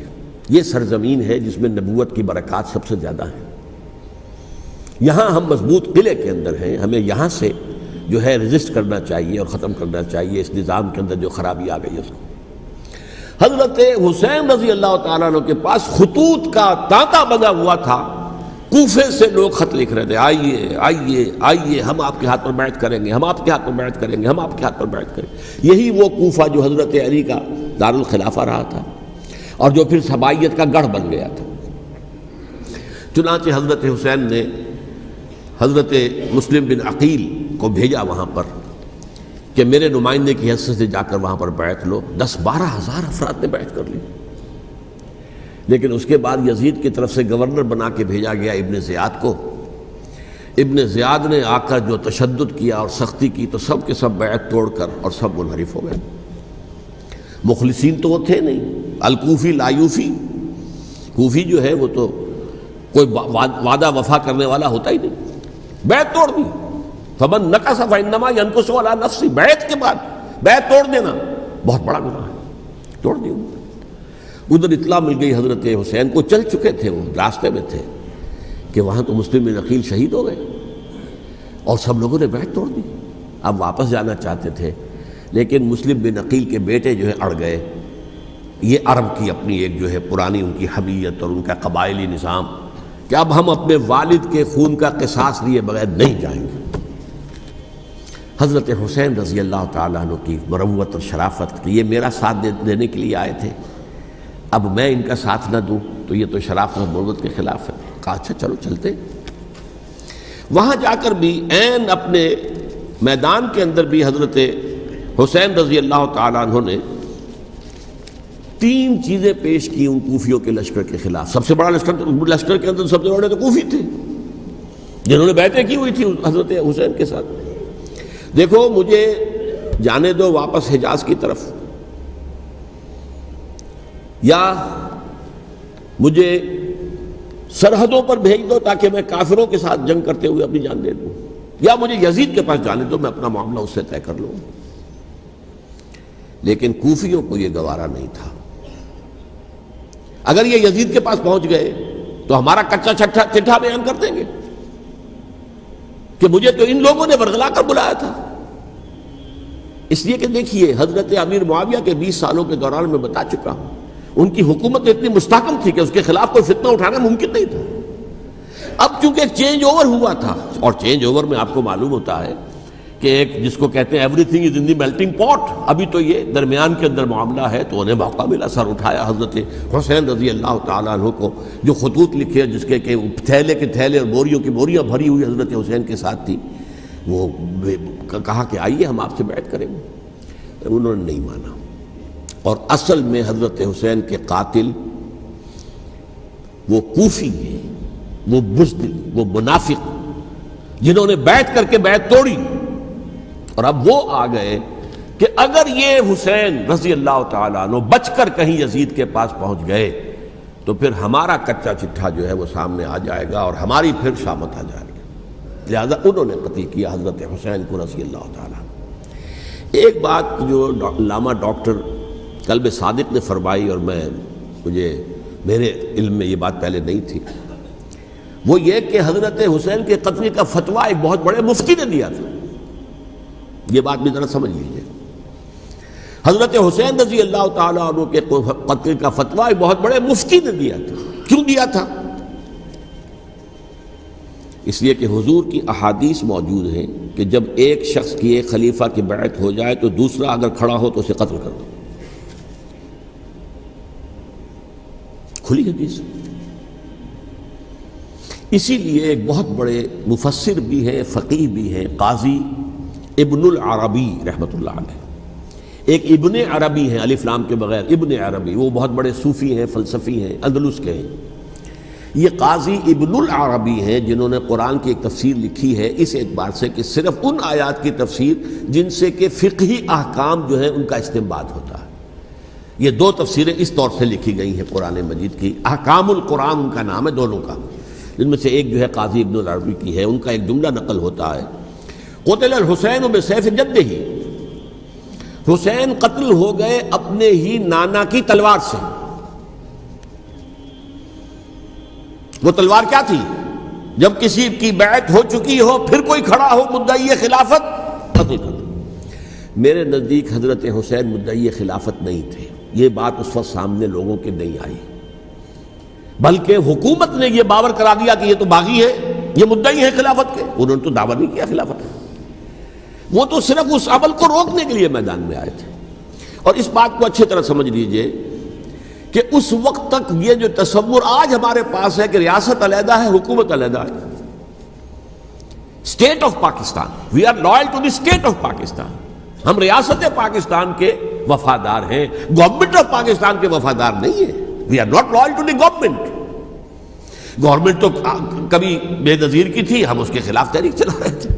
یہ سرزمین ہے جس میں نبوت کی برکات سب سے زیادہ ہیں، یہاں ہم مضبوط قلعے کے اندر ہیں، ہمیں یہاں سے جو ہے رجسٹ کرنا چاہیے اور ختم کرنا چاہیے اس نظام کے اندر جو خرابی آ گئی ہے اس کو۔ حضرت حسین رضی اللہ تعالیٰ عنہ کے پاس خطوط کا تانتا بنا ہوا تھا، کوفے سے لوگ خط لکھ رہے تھے، آئیے آئیے آئیے، ہم آپ کے ہاتھ پر بیعت کریں گے، ہم آپ کے ہاتھ پر بیعت کریں گے، ہم آپ کے ہاتھ پر بیعت کریں گے۔ یہی وہ کوفہ جو حضرت علی کا دارالخلافہ رہا تھا اور جو پھر سبائیت کا گڑھ بن گیا تھا۔ چنانچہ حضرت حسین نے حضرت مسلم بن عقیل کو بھیجا وہاں پر کہ میرے نمائندے کی حیثیت سے جا کر وہاں پر بیعت لو۔ 10-12 ہزار افراد نے بیعت کر لی، لیکن اس کے بعد یزید کی طرف سے گورنر بنا کے بھیجا گیا ابن زیاد کو۔ ابن زیاد نے آ کر جو تشدد کیا اور سختی کی تو سب کے سب بیعت توڑ کر اور سب منحرف ہو گئے. مخلصین تو وہ تھے نہیں. الکوفی لایوفی، کوفی جو ہے وہ تو کوئی وعدہ وفا کرنے والا ہوتا ہی نہیں، بیعت توڑ دی. فمن نقص فانما ينقص على نفسه، بیعت کے بعد بیعت توڑ دینا بہت بڑا گناہ ہے، توڑ دی. ادھر اطلاع مل گئی حضرت حسین کو، چل چکے تھے، وہ راستے میں تھے کہ وہاں تو مسلم بن عقیل شہید ہو گئے اور سب لوگوں نے بیعت توڑ دی. اب واپس جانا چاہتے تھے لیکن مسلم بن عقیل کے بیٹے جو ہے اڑ گئے. یہ عرب کی اپنی ایک جو ہے پرانی ان کی حمیت اور ان کا قبائلی نظام کہ اب ہم اپنے والد کے خون کا قصاص لیے بغیر نہیں جائیں گے. حضرت حسین رضی اللہ تعالیٰ عنہ کی مروت اور شرافت، یہ میرا ساتھ دینے کے لیے آئے تھے، اب میں ان کا ساتھ نہ دوں تو یہ تو شرافت اور مروت کے خلاف ہے. کہا اچھا چلو چلتے. وہاں جا کر بھی عین اپنے میدان کے اندر بھی حضرت حسین رضی اللہ تعالیٰ عنہ نے 3 چیزیں پیش کی ان کوفیوں کے لشکر کے خلاف. سب سے بڑا لشکر کے اندر سب سے بڑے تو کوفی تھے جنہوں نے بیعتیں کی ہوئی تھی حضرت حسین کے ساتھ. دیکھو مجھے جانے دو واپس حجاز کی طرف، یا مجھے سرحدوں پر بھیج دو تاکہ میں کافروں کے ساتھ جنگ کرتے ہوئے اپنی جان دے دوں، یا مجھے یزید کے پاس جانے دو، میں اپنا معاملہ اس سے طے کر لوں. لیکن کوفیوں کو یہ گوارا نہیں تھا. اگر یہ یزید کے پاس پہنچ گئے تو ہمارا کچا چٹھا بیان کر دیں گے کہ مجھے تو ان لوگوں نے ورغلا کر بلایا تھا. اس لیے کہ دیکھیے حضرت امیر معاویہ کے 20 سالوں کے دوران میں بتا چکا ہوں ان کی حکومت اتنی مستحکم تھی کہ اس کے خلاف کوئی فتنہ اٹھانا ممکن نہیں تھا. اب چونکہ ایک چینج اوور ہوا تھا، اور چینج اوور میں آپ کو معلوم ہوتا ہے کہ ایک جس کو کہتے ہیں every thing is in the melting پاٹ، ابھی تو یہ درمیان کے اندر معاملہ ہے، تو انہیں موقع ملا، سر اٹھایا حضرت حسین رضی اللہ تعالیٰ عنہ کو، جو خطوط لکھے جس کے کہ تھیلے کے تھیلے اور بوریوں کی بوریاں بھری ہوئی حضرت حسین کے ساتھ تھی. وہ کہا کہ آئیے ہم آپ سے بیعت کریں گے. انہوں نے نہیں مانا. اور اصل میں حضرت حسین کے قاتل وہ کوفی ہیں، وہ بزدل، وہ منافق جنہوں نے بیعت کر کے بیعت توڑی. اور اب وہ آ گئے کہ اگر یہ حسین رضی اللہ تعالیٰ عنہ بچ کر کہیں یزید کے پاس پہنچ گئے تو پھر ہمارا کچا چٹھا جو ہے وہ سامنے آ جائے گا اور ہماری پھر شامت آ جائے گی. لہذا انہوں نے قتل کیا حضرت حسین کو رضی اللہ تعالیٰ. ایک بات جو علامہ ڈاکٹر قلب صادق نے فرمائی، اور میرے علم میں یہ بات پہلے نہیں تھی، وہ یہ کہ حضرت حسین کے قتل کا فتویٰ ایک بہت بڑے مفتی نے دیا تھا. یہ بات بھی ذرا سمجھ لیجیے. حضرت حسین رضی اللہ تعالیٰ عنہ کے قتل کا فتویٰ ایک بہت بڑے مفتی نے دیا تھا. کیوں دیا تھا؟ اس لیے کہ حضور کی احادیث موجود ہیں کہ جب ایک شخص کی ایک خلیفہ کی بیعت ہو جائے تو دوسرا اگر کھڑا ہو تو اسے قتل کر دو. کھلی حدیث. اسی لیے ایک بہت بڑے مفسر بھی ہیں، فقیہ بھی ہیں، قاضی ابن العربی رحمۃ اللہ علیہ. ایک ابن عربی ہیں الف لام کے بغیر، ابن عربی، وہ بہت بڑے صوفی ہیں، فلسفی ہیں، اندلس کے ہیں. یہ قاضی ابن العربی ہیں جنہوں نے قرآن کی ایک تفسیر لکھی ہے اس اعتبار سے کہ صرف ان آیات کی تفسیر جن سے کہ فقہی احکام جو ہیں ان کا استنباط ہوتا ہے. یہ 2 تفسیریں اس طور سے لکھی گئی ہیں قرآن مجید کی. احکام القرآن ان کا نام ہے دونوں کا، جن میں سے ایک جو ہے قاضی ابن العربی کی ہے. ان کا ایک جملہ نقل ہوتا ہے، قتل الحسین بسیف جدہ، حسین قتل ہو گئے اپنے ہی نانا کی تلوار سے. وہ تلوار کیا تھی؟ جب کسی کی بیعت ہو چکی ہو پھر کوئی کھڑا ہو مدعی خلافت، قتل کر دو. میرے نزدیک حضرت حسین مدعی خلافت نہیں تھے. یہ بات اس وقت سامنے لوگوں کے نہیں آئی، بلکہ حکومت نے یہ باور کرا دیا کہ یہ تو باغی ہے، یہ مدعی ہے خلافت کے. انہوں نے تو دعویٰ نہیں کیا خلافت، وہ تو صرف اس عمل کو روکنے کے لیے میدان میں آئے تھے. اور اس بات کو اچھی طرح سمجھ لیجئے کہ اس وقت تک یہ جو تصور آج ہمارے پاس ہے کہ ریاست علیحدہ ہے، حکومت علیحدہ ہے، state of Pakistan, we are loyal to the state of Pakistan, ہم ریاست پاکستان کے وفادار ہیں، گورنمنٹ آف پاکستان کے وفادار نہیں ہیں. We are not loyal to the government. Government تو کبھی بے نظیر کی تھی، ہم اس کے خلاف تحریک چلا رہے تھے،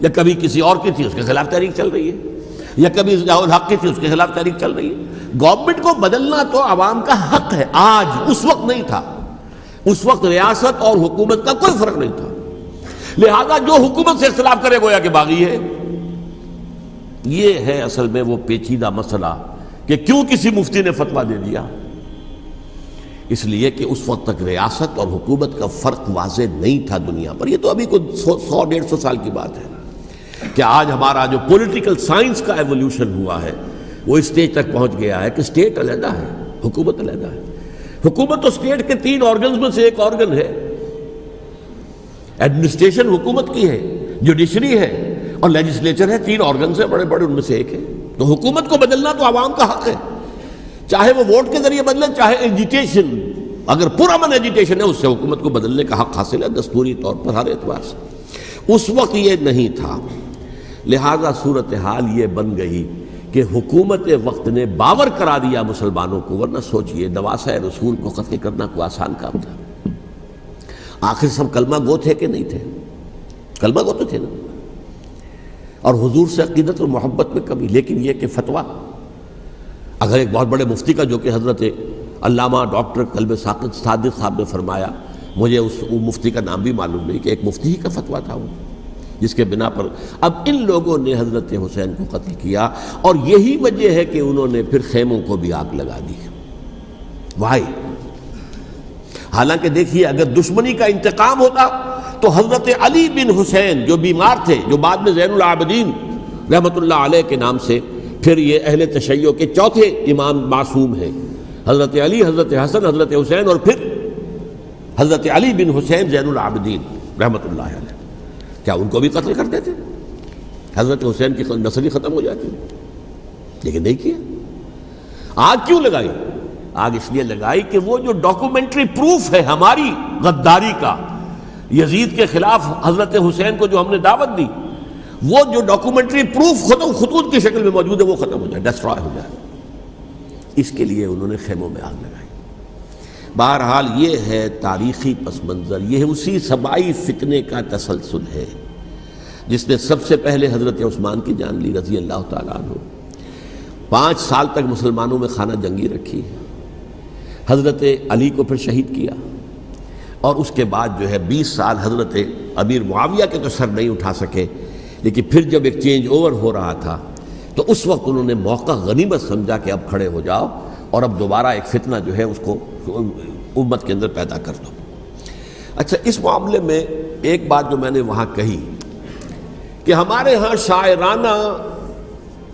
یا کبھی کسی اور کی تھی اس کے خلاف تحریک چل رہی ہے، یا کبھی ضیاء الحق کی تھی اس کے خلاف تحریک چل رہی ہے۔ گورنمنٹ کو بدلنا تو عوام کا حق ہے، آج اس وقت نہیں تھا، اس وقت ریاست اور حکومت کا کوئی فرق نہیں تھا، لہذا جو حکومت سے اختلاف کرے گویا کہ باغی ہے۔ یہ ہے اصل میں وہ پیچیدہ مسئلہ کہ کیوں کسی مفتی نے فتویٰ دے دیا، اس لیے کہ اس وقت تک ریاست اور حکومت کا فرق واضح نہیں تھا دنیا پر۔ یہ تو ابھی کوئی 100-150 سال کی بات ہے کہ آج ہمارا جو پولیٹیکل سائنس کا ایولیوشن ہوا ہے وہ اسٹیج تک پہنچ گیا ہے کہ اسٹیٹ علیحدہ ہے، حکومت علیحدہ ہے۔ حکومت تو اسٹیٹ کے 3 آرگنز میں سے ایک آرگن ہے، ایڈمنسٹریشن حکومت کی ہے، جوڈیشری ہے اور لیجسلیچر ہے، 3 آرگنز ہیں بڑے بڑے، ان میں سے ایک ہے۔ تو حکومت کو بدلنا تو عوام کا حق ہے، چاہے وہ ووٹ کے ذریعے بدلیں چاہے ایجیٹیشن، اگر پرامن ایجیٹیشن ہے اس سے حکومت کو بدلنے کا حق حاصل ہے دستوری طور پر ہر اعتبار سے۔ اس وقت یہ نہیں تھا، لہذا صورتحال یہ بن گئی کہ حکومت وقت نے باور کرا دیا مسلمانوں کو، ورنہ سوچئے نواسۂ رسول کو قتل کرنا کوئی آسان کام تھا؟ آخر سب کلمہ گو تھے کہ نہیں تھے؟ کلمہ گو تو تھے نا، اور حضور سے عقیدت اور محبت میں کمی، لیکن یہ کہ فتویٰ اگر ایک بہت بڑے مفتی کا، جو کہ حضرت علامہ ڈاکٹر قلب صادق صاحب نے فرمایا، مجھے اس مفتی کا نام بھی معلوم نہیں، کہ ایک مفتی ہی کا فتویٰ تھا وہ، جس کے بنا پر اب ان لوگوں نے حضرت حسین کو قتل کیا، اور یہی وجہ ہے کہ انہوں نے پھر خیموں کو بھی آگ لگا دی۔ وائی؟ حالانکہ دیکھیے اگر دشمنی کا انتقام ہوتا تو حضرت علی بن حسین جو بیمار تھے، جو بعد میں زین العابدین رحمۃ اللہ علیہ کے نام سے پھر یہ اہل تشیع کے چوتھے امام معصوم ہیں، حضرت علی، حضرت حسن، حضرت حسین، اور پھر حضرت علی بن حسین زین العابدین رحمۃ اللہ علیہ، کیا ان کو بھی قتل کر دیتے؟ حضرت حسین کی نسل ہی ختم ہو جاتی، لیکن نہیں کیا۔ آگ کیوں لگائی؟ آگ اس لیے لگائی کہ وہ جو ڈاکومنٹری پروف ہے ہماری غداری کا یزید کے خلاف حضرت حسین کو جو ہم نے دعوت دی، وہ جو ڈاکومنٹری پروف خطوط کی شکل میں موجود ہے وہ ختم ہو جائے، ڈسٹرائے ہو جائے۔ اس کے لیے انہوں نے خیموں میں آگ لگائی۔ بہرحال یہ ہے تاریخی پس منظر، یہ اسی سبائی فتنے کا تسلسل ہے جس نے سب سے پہلے حضرت عثمان کی جان لی رضی اللہ تعالیٰ عنہ۔ 5 سال تک مسلمانوں میں خانہ جنگی رکھی، حضرت علی کو پھر شہید کیا، اور اس کے بعد جو ہے 20 سال حضرت امیر معاویہ کے تو سر نہیں اٹھا سکے، لیکن پھر جب ایک چینج اوور ہو رہا تھا تو اس وقت انہوں نے موقع غنیمت سمجھا کہ اب کھڑے ہو جاؤ اور اب دوبارہ ایک فتنہ جو ہے اس کو امت کے اندر پیدا کر دو۔ اچھا، اس معاملے میں ایک بات جو میں نے وہاں کہی کہ ہمارے ہاں شاعرانہ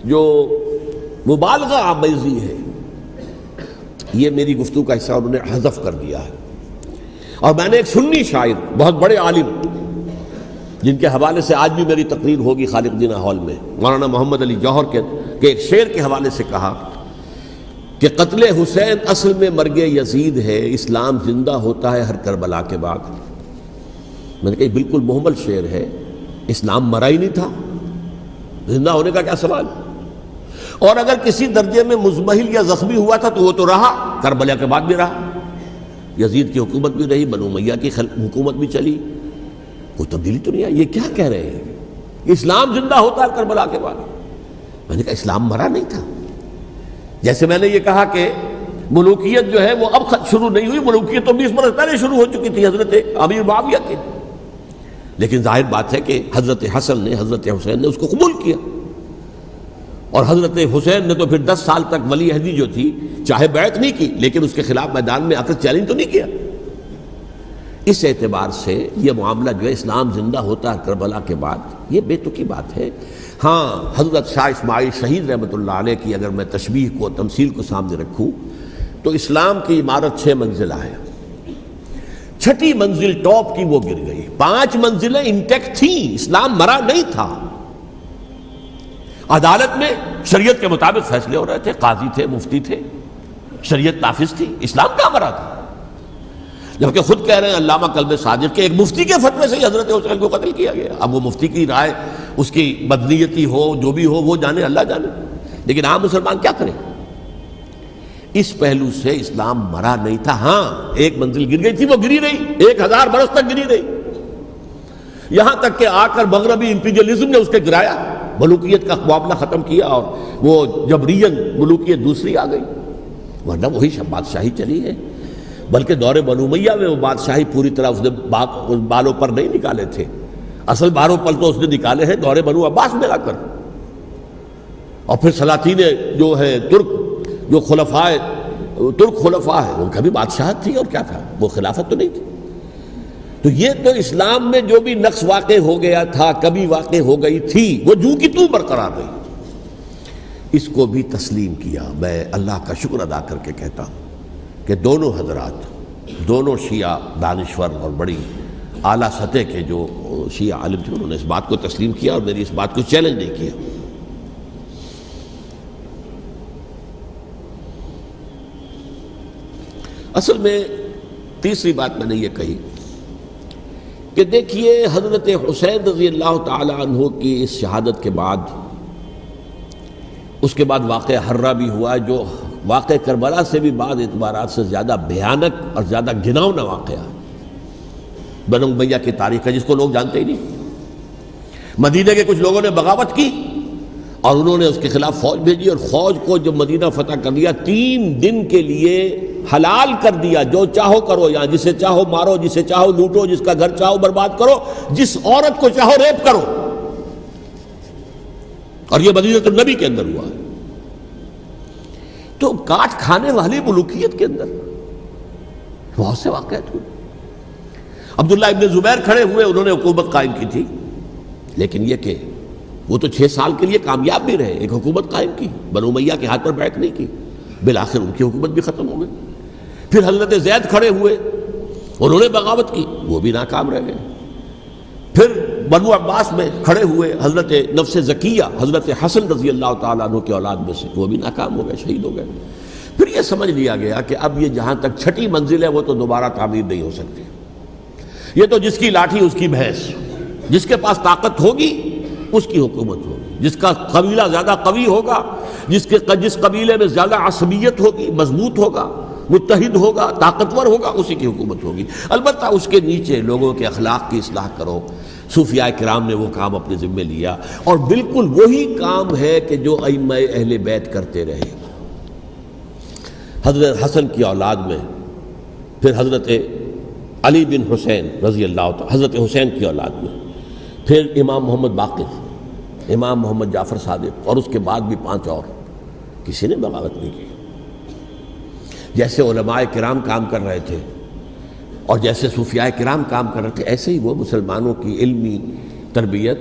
جو مبالغہ آمیزی ہے، یہ میری گفتگو کا حصہ انہوں نے حذف کر دیا ہے، اور میں نے ایک سنی شاعر بہت بڑے عالم جن کے حوالے سے آج بھی میری تقریر ہوگی خالق جناح ہال میں، مولانا محمد علی جوہر کے ایک شعر کے حوالے سے کہا کہ قتل حسین اصل میں مرگ یزید ہے، اسلام زندہ ہوتا ہے ہر کربلا کے بعد۔ میں نے کہا بالکل محمل شعر ہے، اسلام مرا ہی نہیں تھا، زندہ ہونے کا کیا سوال؟ اور اگر کسی درجے میں مزمحل یا زخمی ہوا تھا تو وہ تو رہا، کربلا کے بعد بھی رہا، یزید کی حکومت بھی رہی، بنو امیہ کی حکومت بھی چلی، کوئی تبدیلی تو نہیں آئی۔ یہ کیا کہہ رہے ہیں؟ اسلام زندہ ہوتا ہے کربلا کے بعد؟ میں نے کہا اسلام مرا نہیں تھا۔ جیسے میں نے یہ کہا کہ ملوکیت جو ہے وہ اب شروع نہیں ہوئی، ملوکیت تو 20 برس پہلے شروع ہو چکی تھی حضرت امیر معاویہ کی، لیکن ظاہر بات ہے کہ حضرت حسن نے، حضرت حسین نے اس کو قبول کیا، اور حضرت حسین نے تو پھر 10 سال تک ولی عہدی جو تھی چاہے بیعت نہیں کی لیکن اس کے خلاف میدان میں آ کر چیلنج تو نہیں کیا۔ اس اعتبار سے یہ معاملہ جو ہے اسلام زندہ ہوتا ہے کربلا کے بعد، یہ بے تکی بات ہے۔ ہاں، حضرت شاہ اسماعیل شہید رحمۃ اللہ علیہ کی اگر میں تشبیہ کو، تمثیل کو سامنے رکھوں تو اسلام کی عمارت 6 منزلہ ہے، 6ٹھی منزل ٹاپ کی وہ گر گئی، 5 منزلیں انٹیکٹ تھیں، اسلام مرا نہیں تھا۔ عدالت میں شریعت کے مطابق فیصلے ہو رہے تھے، قاضی تھے، مفتی تھے، شریعت نافذ تھی، اسلام کہاں مرا تھا؟ جبکہ خود کہہ رہے ہیں علامہ قلب صادق کے ایک مفتی کے فتوے سے حضرت حسین کو قتل کیا گیا۔ اب وہ مفتی کی رائے، اس کی بدنیتی ہو، جو بھی ہو، وہ جانے، اللہ جانے، لیکن عام مسلمان کیا کریں؟ اس پہلو سے اسلام مرا نہیں تھا. ہاں ایک منزل گر گئی تھی، وہ گری نہیں، 1000 برس تک گری نہیں، یہاں تک کہ آ کر مغربی امپیریلزم نے اس کے گرایا، ملوکیت کا معاملہ ختم کیا اور وہ جبرین ملوکیت دوسری آ گئی. ورنہ وہی بادشاہی چلی ہے. بلکہ دور بنو امیہ میں وہ بادشاہی پوری طرح اس نے بالوں پر نہیں نکالے تھے، اصل بالوں پر تو اس نے نکالے ہیں دور بنو عباس میں آ کر. اور پھر سلاطین جو ہے ترک، جو ترک خلفاء ہے، ان کا بھی بادشاہت تھی اور کیا تھا، وہ خلافت تو نہیں تھی. تو یہ تو اسلام میں جو بھی نقص واقع ہو گیا تھا، کبھی واقع ہو گئی تھی، وہ جو کی تو برقرار رہی. اس کو بھی تسلیم کیا. میں اللہ کا شکر ادا کر کے کہتا ہوں کہ دونوں حضرات، دونوں شیعہ دانشور اور بڑی اعلیٰ سطح کے جو شیعہ عالم تھے، انہوں نے اس بات کو تسلیم کیا اور میری اس بات کو چیلنج نہیں کیا. اصل میں تیسری بات میں نے یہ کہی کہ دیکھیے حضرت حسین رضی اللہ تعالی عنہ کی اس شہادت کے بعد، اس کے بعد واقعہ حرہ بھی ہوا، جو واقعہ کربلا سے بھی بعض اعتبارات سے زیادہ بھیانک اور زیادہ گھناؤنا واقعہ ہے. بنو امیہ کی تاریخ ہے جس کو لوگ جانتے ہی نہیں. مدینہ کے کچھ لوگوں نے بغاوت کی اور انہوں نے اس کے خلاف فوج بھیجی، اور فوج کو جب مدینہ فتح کر لیا 3 دن کے لیے حلال کر دیا، جو چاہو کرو، یہاں جسے چاہو مارو، جسے چاہو لوٹو، جس کا گھر چاہو برباد کرو، جس عورت کو چاہو ریپ کرو. اور یہ مدینہ النبی کے اندر ہوا. تو کاٹ کھانے والی ملوکیت کے اندر بہت سے واقعات ہوئے. عبداللہ ابن زبیر کھڑے ہوئے، انہوں نے حکومت قائم کی تھی، لیکن یہ کہ وہ تو 6 سال کے لیے کامیاب بھی رہے، ایک حکومت قائم کی، بنو امیہ کے ہاتھ پر بیعت نہیں کی، بالآخر ان کی حکومت بھی ختم ہو گئی. پھر حضرت زید کھڑے ہوئے، انہوں نے بغاوت کی، وہ بھی ناکام رہ گئے. پھر بنو عباس میں کھڑے ہوئے حضرت نفس زکیہ، حضرت حسن رضی اللہ تعالیٰ عنہ کے اولاد میں سے، وہ بھی ناکام ہو گئے، شہید ہو گئے. پھر یہ سمجھ لیا گیا کہ اب یہ جہاں تک 6ٹھی منزل ہے وہ تو دوبارہ تعمیر نہیں ہو سکتی. یہ تو جس کی لاٹھی اس کی بھینس، جس کے پاس طاقت ہوگی اس کی حکومت ہوگی، جس کا قبیلہ زیادہ قوی ہوگا، جس قبیلے میں زیادہ عصبیت ہوگی، مضبوط ہوگا، متحد ہوگا، طاقتور ہوگا، اسی کی حکومت ہوگی. البتہ اس کے نیچے لوگوں کے اخلاق کی اصلاح کرو. صوفیاء کرام نے وہ کام اپنے ذمے لیا، اور بالکل وہی کام ہے کہ جو ائمہ اہل بیت کرتے رہے. حضرت حسن کی اولاد میں پھر حضرت علی بن حسین رضی اللہ تعالی، حضرت حسین کی اولاد میں پھر امام محمد باقر، امام محمد جعفر صادق، اور اس کے بعد بھی 5 اور. کسی نے بغاوت نہیں کی. جیسے علماء کرام کام کر رہے تھے اور جیسے صوفیاء کرام کام کر رہے تھے، ایسے ہی وہ مسلمانوں کی علمی تربیت،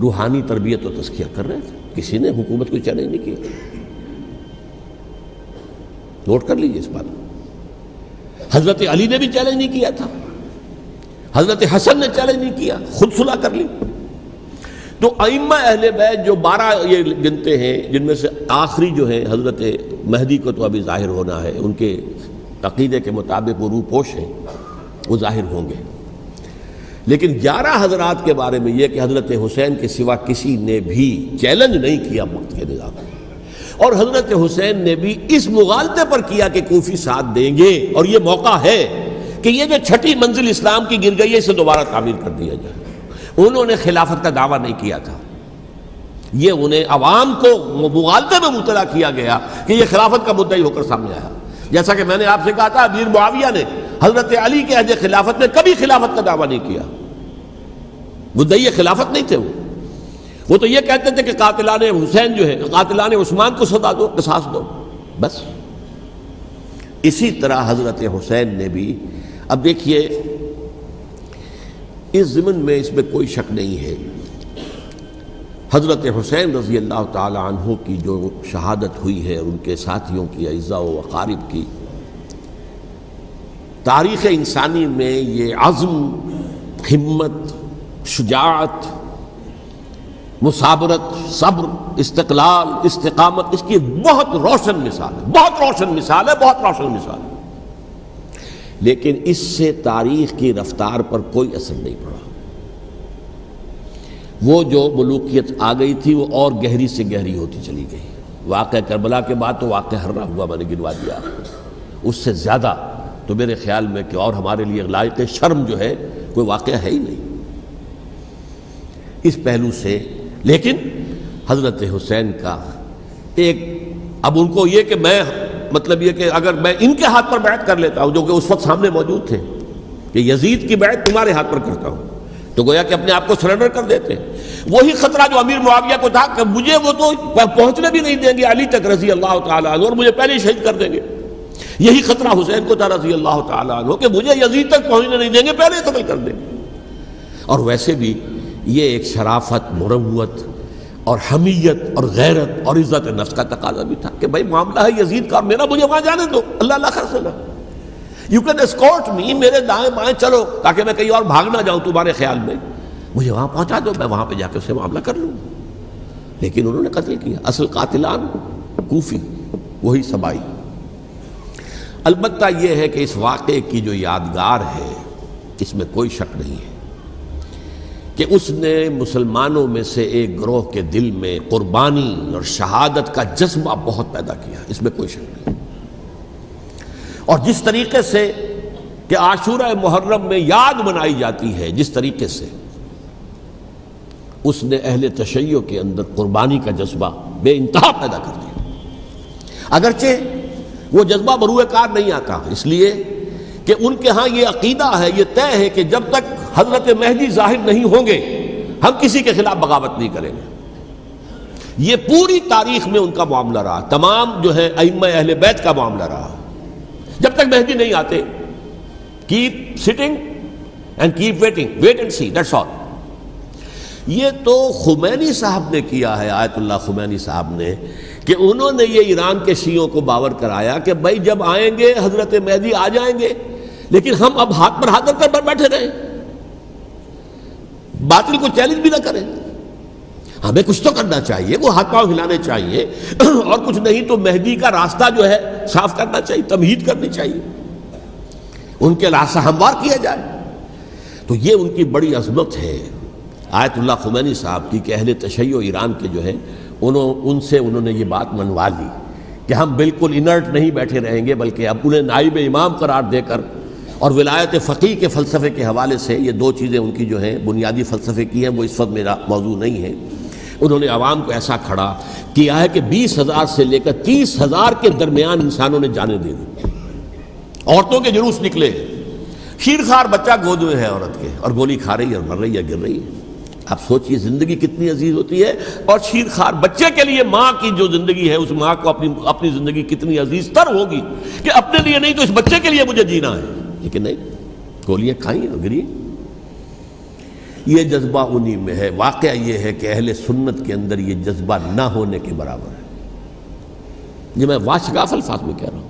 روحانی تربیت و تزکیہ کر رہے تھے. کسی نے حکومت کو چیلنج نہیں کیا. نوٹ کر لیجیے اس بات کو. حضرت علی نے بھی چیلنج نہیں کیا تھا، حضرت حسن نے چیلنج نہیں کیا، خود صلح کر لی. تو ائمہ اہل بیت جو 12 یہ گنتے ہیں، جن میں سے آخری جو ہے حضرت مہدی کو تو ابھی ظاہر ہونا ہے، ان کے عقیدے کے مطابق وہ روح پوش ہیں، وہ ظاہر ہوں گے. لیکن 11 حضرات کے بارے میں یہ کہ حضرت حسین کے سوا کسی نے بھی چیلنج نہیں کیا وقت کے نظام میں. اور حضرت حسین نے بھی اس مغالطے پر کیا کہ کوفی ساتھ دیں گے، اور یہ موقع ہے کہ یہ جو 6ٹھی منزل اسلام کی گر گئی ہے اسے دوبارہ تعمیر کر دیا جائے. انہوں نے خلافت کا دعویٰ نہیں کیا تھا، یہ انہیں عوام کو مغالطے میں مبتلا کیا گیا کہ یہ خلافت کا مدعی ہو کر سامنے آیا. جیسا کہ میں نے آپ سے کہا تھا، امیر معاویہ نے حضرت علی کے عہد خلافت میں کبھی خلافت کا دعویٰ نہیں کیا. مدعی خلافت نہیں تھے وہ تو یہ کہتے تھے کہ قاتلان حسین جو ہے، قاتلان عثمان کو سزا دو، قصاص دو، بس. اسی طرح حضرت حسین نے بھی، اب دیکھیے اس ضمن میں اس میں کوئی شک نہیں ہے، حضرت حسین رضی اللہ تعالی عنہ کی جو شہادت ہوئی ہے، ان کے ساتھیوں کی، اعزاء و اقارب کی، تاریخ انسانی میں یہ عزم، ہمت، شجاعت، مثابرت، صبر، استقلال، استقامت، اس کی بہت روشن مثال ہے، بہت روشن مثال ہے، بہت روشن مثال ہے. لیکن اس سے تاریخ کی رفتار پر کوئی اثر نہیں پڑا. وہ جو ملوکیت آ گئی تھی وہ اور گہری سے گہری ہوتی چلی گئی. واقعہ کربلا کے بعد تو واقعہ ہررا ہوا میں نے گنوا دیا آپ کو، اس سے زیادہ تو میرے خیال میں کہ اور ہمارے لیے لائق شرم جو ہے کوئی واقعہ ہے ہی نہیں اس پہلو سے۔ لیکن حضرت حسین کا ایک، اب ان کو یہ کہ میں مطلب یہ کہ اگر میں ان کے ہاتھ پر بیعت کر لیتا ہوں جو کہ اس وقت سامنے موجود تھے کہ یزید کی بیعت تمہارے ہاتھ پر کرتا ہوں، تو گویا کہ اپنے آپ کو سرنڈر کر دیتے۔ وہی خطرہ جو امیر معاویہ کو تھا کہ مجھے وہ تو پہنچنے بھی نہیں دیں گے علی تک رضی اللہ تعالیٰ عنہ، اور مجھے پہلے ہی شہید کر دیں گے، یہی خطرہ حسین کو تھا رضی اللہ تعالیٰ عنہ کہ مجھے یزید تک پہنچنے نہیں دیں گے، پہلے قتل کر دیں گے۔ اور ویسے بھی یہ ایک شرافت، مروت اور حمیت اور غیرت اور عزت نفس کا تقاضا بھی تھا کہ بھائی معاملہ ہے یزید کا، میرا مجھے وہاں جانے دو، اللہ اللہ خیر سلا، یو کین اسکورٹ می، میرے دائیں بائیں چلو تاکہ میں کہیں اور بھاگ نہ جاؤں تمہارے خیال میں، مجھے وہاں پہنچا دو، میں وہاں پہ جا کے اس سے معاملہ کر لوں۔ لیکن انہوں نے قتل کیا، اصل قاتلان کوفی، وہی سبائی۔ البتہ یہ ہے کہ اس واقعے کی جو یادگار ہے اس میں کوئی شک نہیں ہے کہ اس نے مسلمانوں میں سے ایک گروہ کے دل میں قربانی اور شہادت کا جذبہ بہت پیدا کیا، اس میں کوئی شک نہیں۔ اور جس طریقے سے کہ عاشورہ محرم میں یاد منائی جاتی ہے، جس طریقے سے اس نے اہل تشیع کے اندر قربانی کا جذبہ بے انتہا پیدا کر دیا، اگرچہ وہ جذبہ بروئے کار نہیں آتا، اس لیے کہ ان کے ہاں یہ عقیدہ ہے، یہ طے ہے کہ جب تک حضرت مہدی ظاہر نہیں ہوں گے ہم کسی کے خلاف بغاوت نہیں کریں گے۔ یہ پوری تاریخ میں ان کا معاملہ رہا، تمام جو ہے ائمہ اہل بیت کا معاملہ رہا، جب تک مہدی نہیں آتے keep sitting and keep waiting, wait and see, that's all. یہ تو خمینی صاحب نے کیا ہے، آیت اللہ خمینی صاحب نے، کہ انہوں نے یہ ایران کے شیعوں کو باور کرایا کہ بھائی جب آئیں گے حضرت مہدی آ جائیں گے، لیکن ہم اب ہاتھ پر ہاتھ رکھ کر بیٹھے رہیں، باطل کو چیلنج بھی نہ کریں، ہمیں کچھ تو کرنا چاہیے، وہ ہاتھ پاؤں ہلانے چاہیے، اور کچھ نہیں تو مہدی کا راستہ جو ہے صاف کرنا چاہیے، تمہید کرنی چاہیے، ان کے راستہ ہموار کیا جائے۔ تو یہ ان کی بڑی عظمت ہے آیت اللہ خمینی صاحب کی کہ اہل تشیع ایران کے جو ہے ان سے انہوں نے یہ بات منوا لی کہ ہم بالکل انرٹ نہیں بیٹھے رہیں گے، بلکہ اب انہیں نائب امام قرار دے کر اور ولایت فقیہ کے فلسفے کے حوالے سے، یہ دو چیزیں ان کی جو ہیں بنیادی فلسفے کی ہیں، وہ اس وقت میرا موضوع نہیں ہے، انہوں نے عوام کو ایسا کھڑا کیا ہے کہ 20,000 سے لے کر 30,000 کے درمیان انسانوں نے جانیں دے دی، عورتوں کے جلوس نکلے، شیرخوار بچہ گود میں ہے عورت کے اور گولی کھا رہی ہے اور مر رہی ہے، گر رہی ہے۔ آپ سوچئے زندگی کتنی عزیز ہوتی ہے، اور شیرخوار بچے کے لیے ماں کی جو زندگی ہے، اس ماں کو اپنی زندگی کتنی عزیز تر ہوگی کہ اپنے لیے نہیں تو اس بچے کے لیے مجھے جینا ہے، لیکن نہیں، گولیاں کھائیں اور گری۔ یہ جذبہ انہی میں ہے۔ واقعہ یہ ہے کہ اہل سنت کے اندر یہ جذبہ نہ ہونے کے برابر ہے، یہ میں واشگاف الفاظ میں کہہ رہا ہوں۔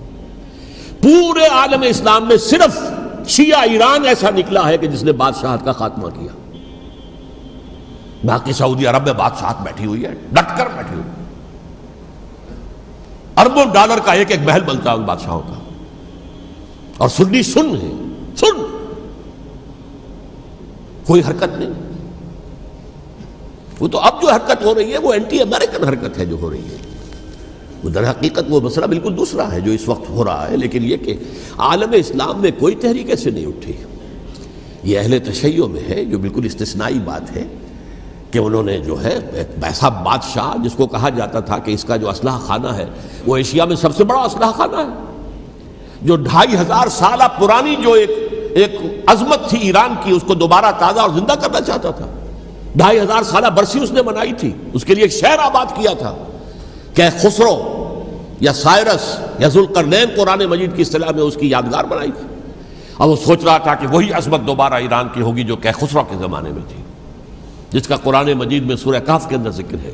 پورے عالم اسلام میں صرف شیعہ ایران ایسا نکلا ہے کہ جس نے بادشاہت کا خاتمہ کیا، باقی سعودی عرب میں بادشاہت بیٹھی ہوئی ہے، ڈٹ کر بیٹھی ہوئی، اربوں ڈالر کا ایک ایک محل بنتا ہے ان بادشاہوں کا، اور سنی سن ہے، سن، کوئی حرکت نہیں۔ وہ تو اب جو حرکت ہو رہی ہے وہ اینٹی امریکن حرکت ہے جو ہو رہی ہے، وہ در حقیقت وہ مسئلہ بالکل دوسرا ہے جو اس وقت ہو رہا ہے، لیکن یہ کہ عالم اسلام میں کوئی تحریک ایسے نہیں اٹھی۔ یہ اہل تشیع میں ہے جو بالکل استثنائی بات ہے کہ انہوں نے جو ہے ایک ایسا بادشاہ جس کو کہا جاتا تھا کہ اس کا جو اسلحہ خانہ ہے وہ ایشیا میں سب سے بڑا اسلحہ خانہ ہے، جو 2500 سالہ پرانی جو ایک عظمت تھی ایران کی، اس کو دوبارہ تازہ اور زندہ کرنا چاہتا تھا۔ 2500 سالہ برسی اس نے منائی تھی، اس کے لیے ایک شہر آباد کیا تھا کہ خسرو یا سائرس یا ذوالقرنین قرآن مجید کی اصطلاح میں اس کی یادگار بنائی تھی، اور وہ سوچ رہا تھا کہ وہی عظمت دوبارہ ایران کی ہوگی جو کہ خسرو کے زمانے میں تھی، جس کا قرآن مجید میں سورہ کہف کے اندر ذکر ہے،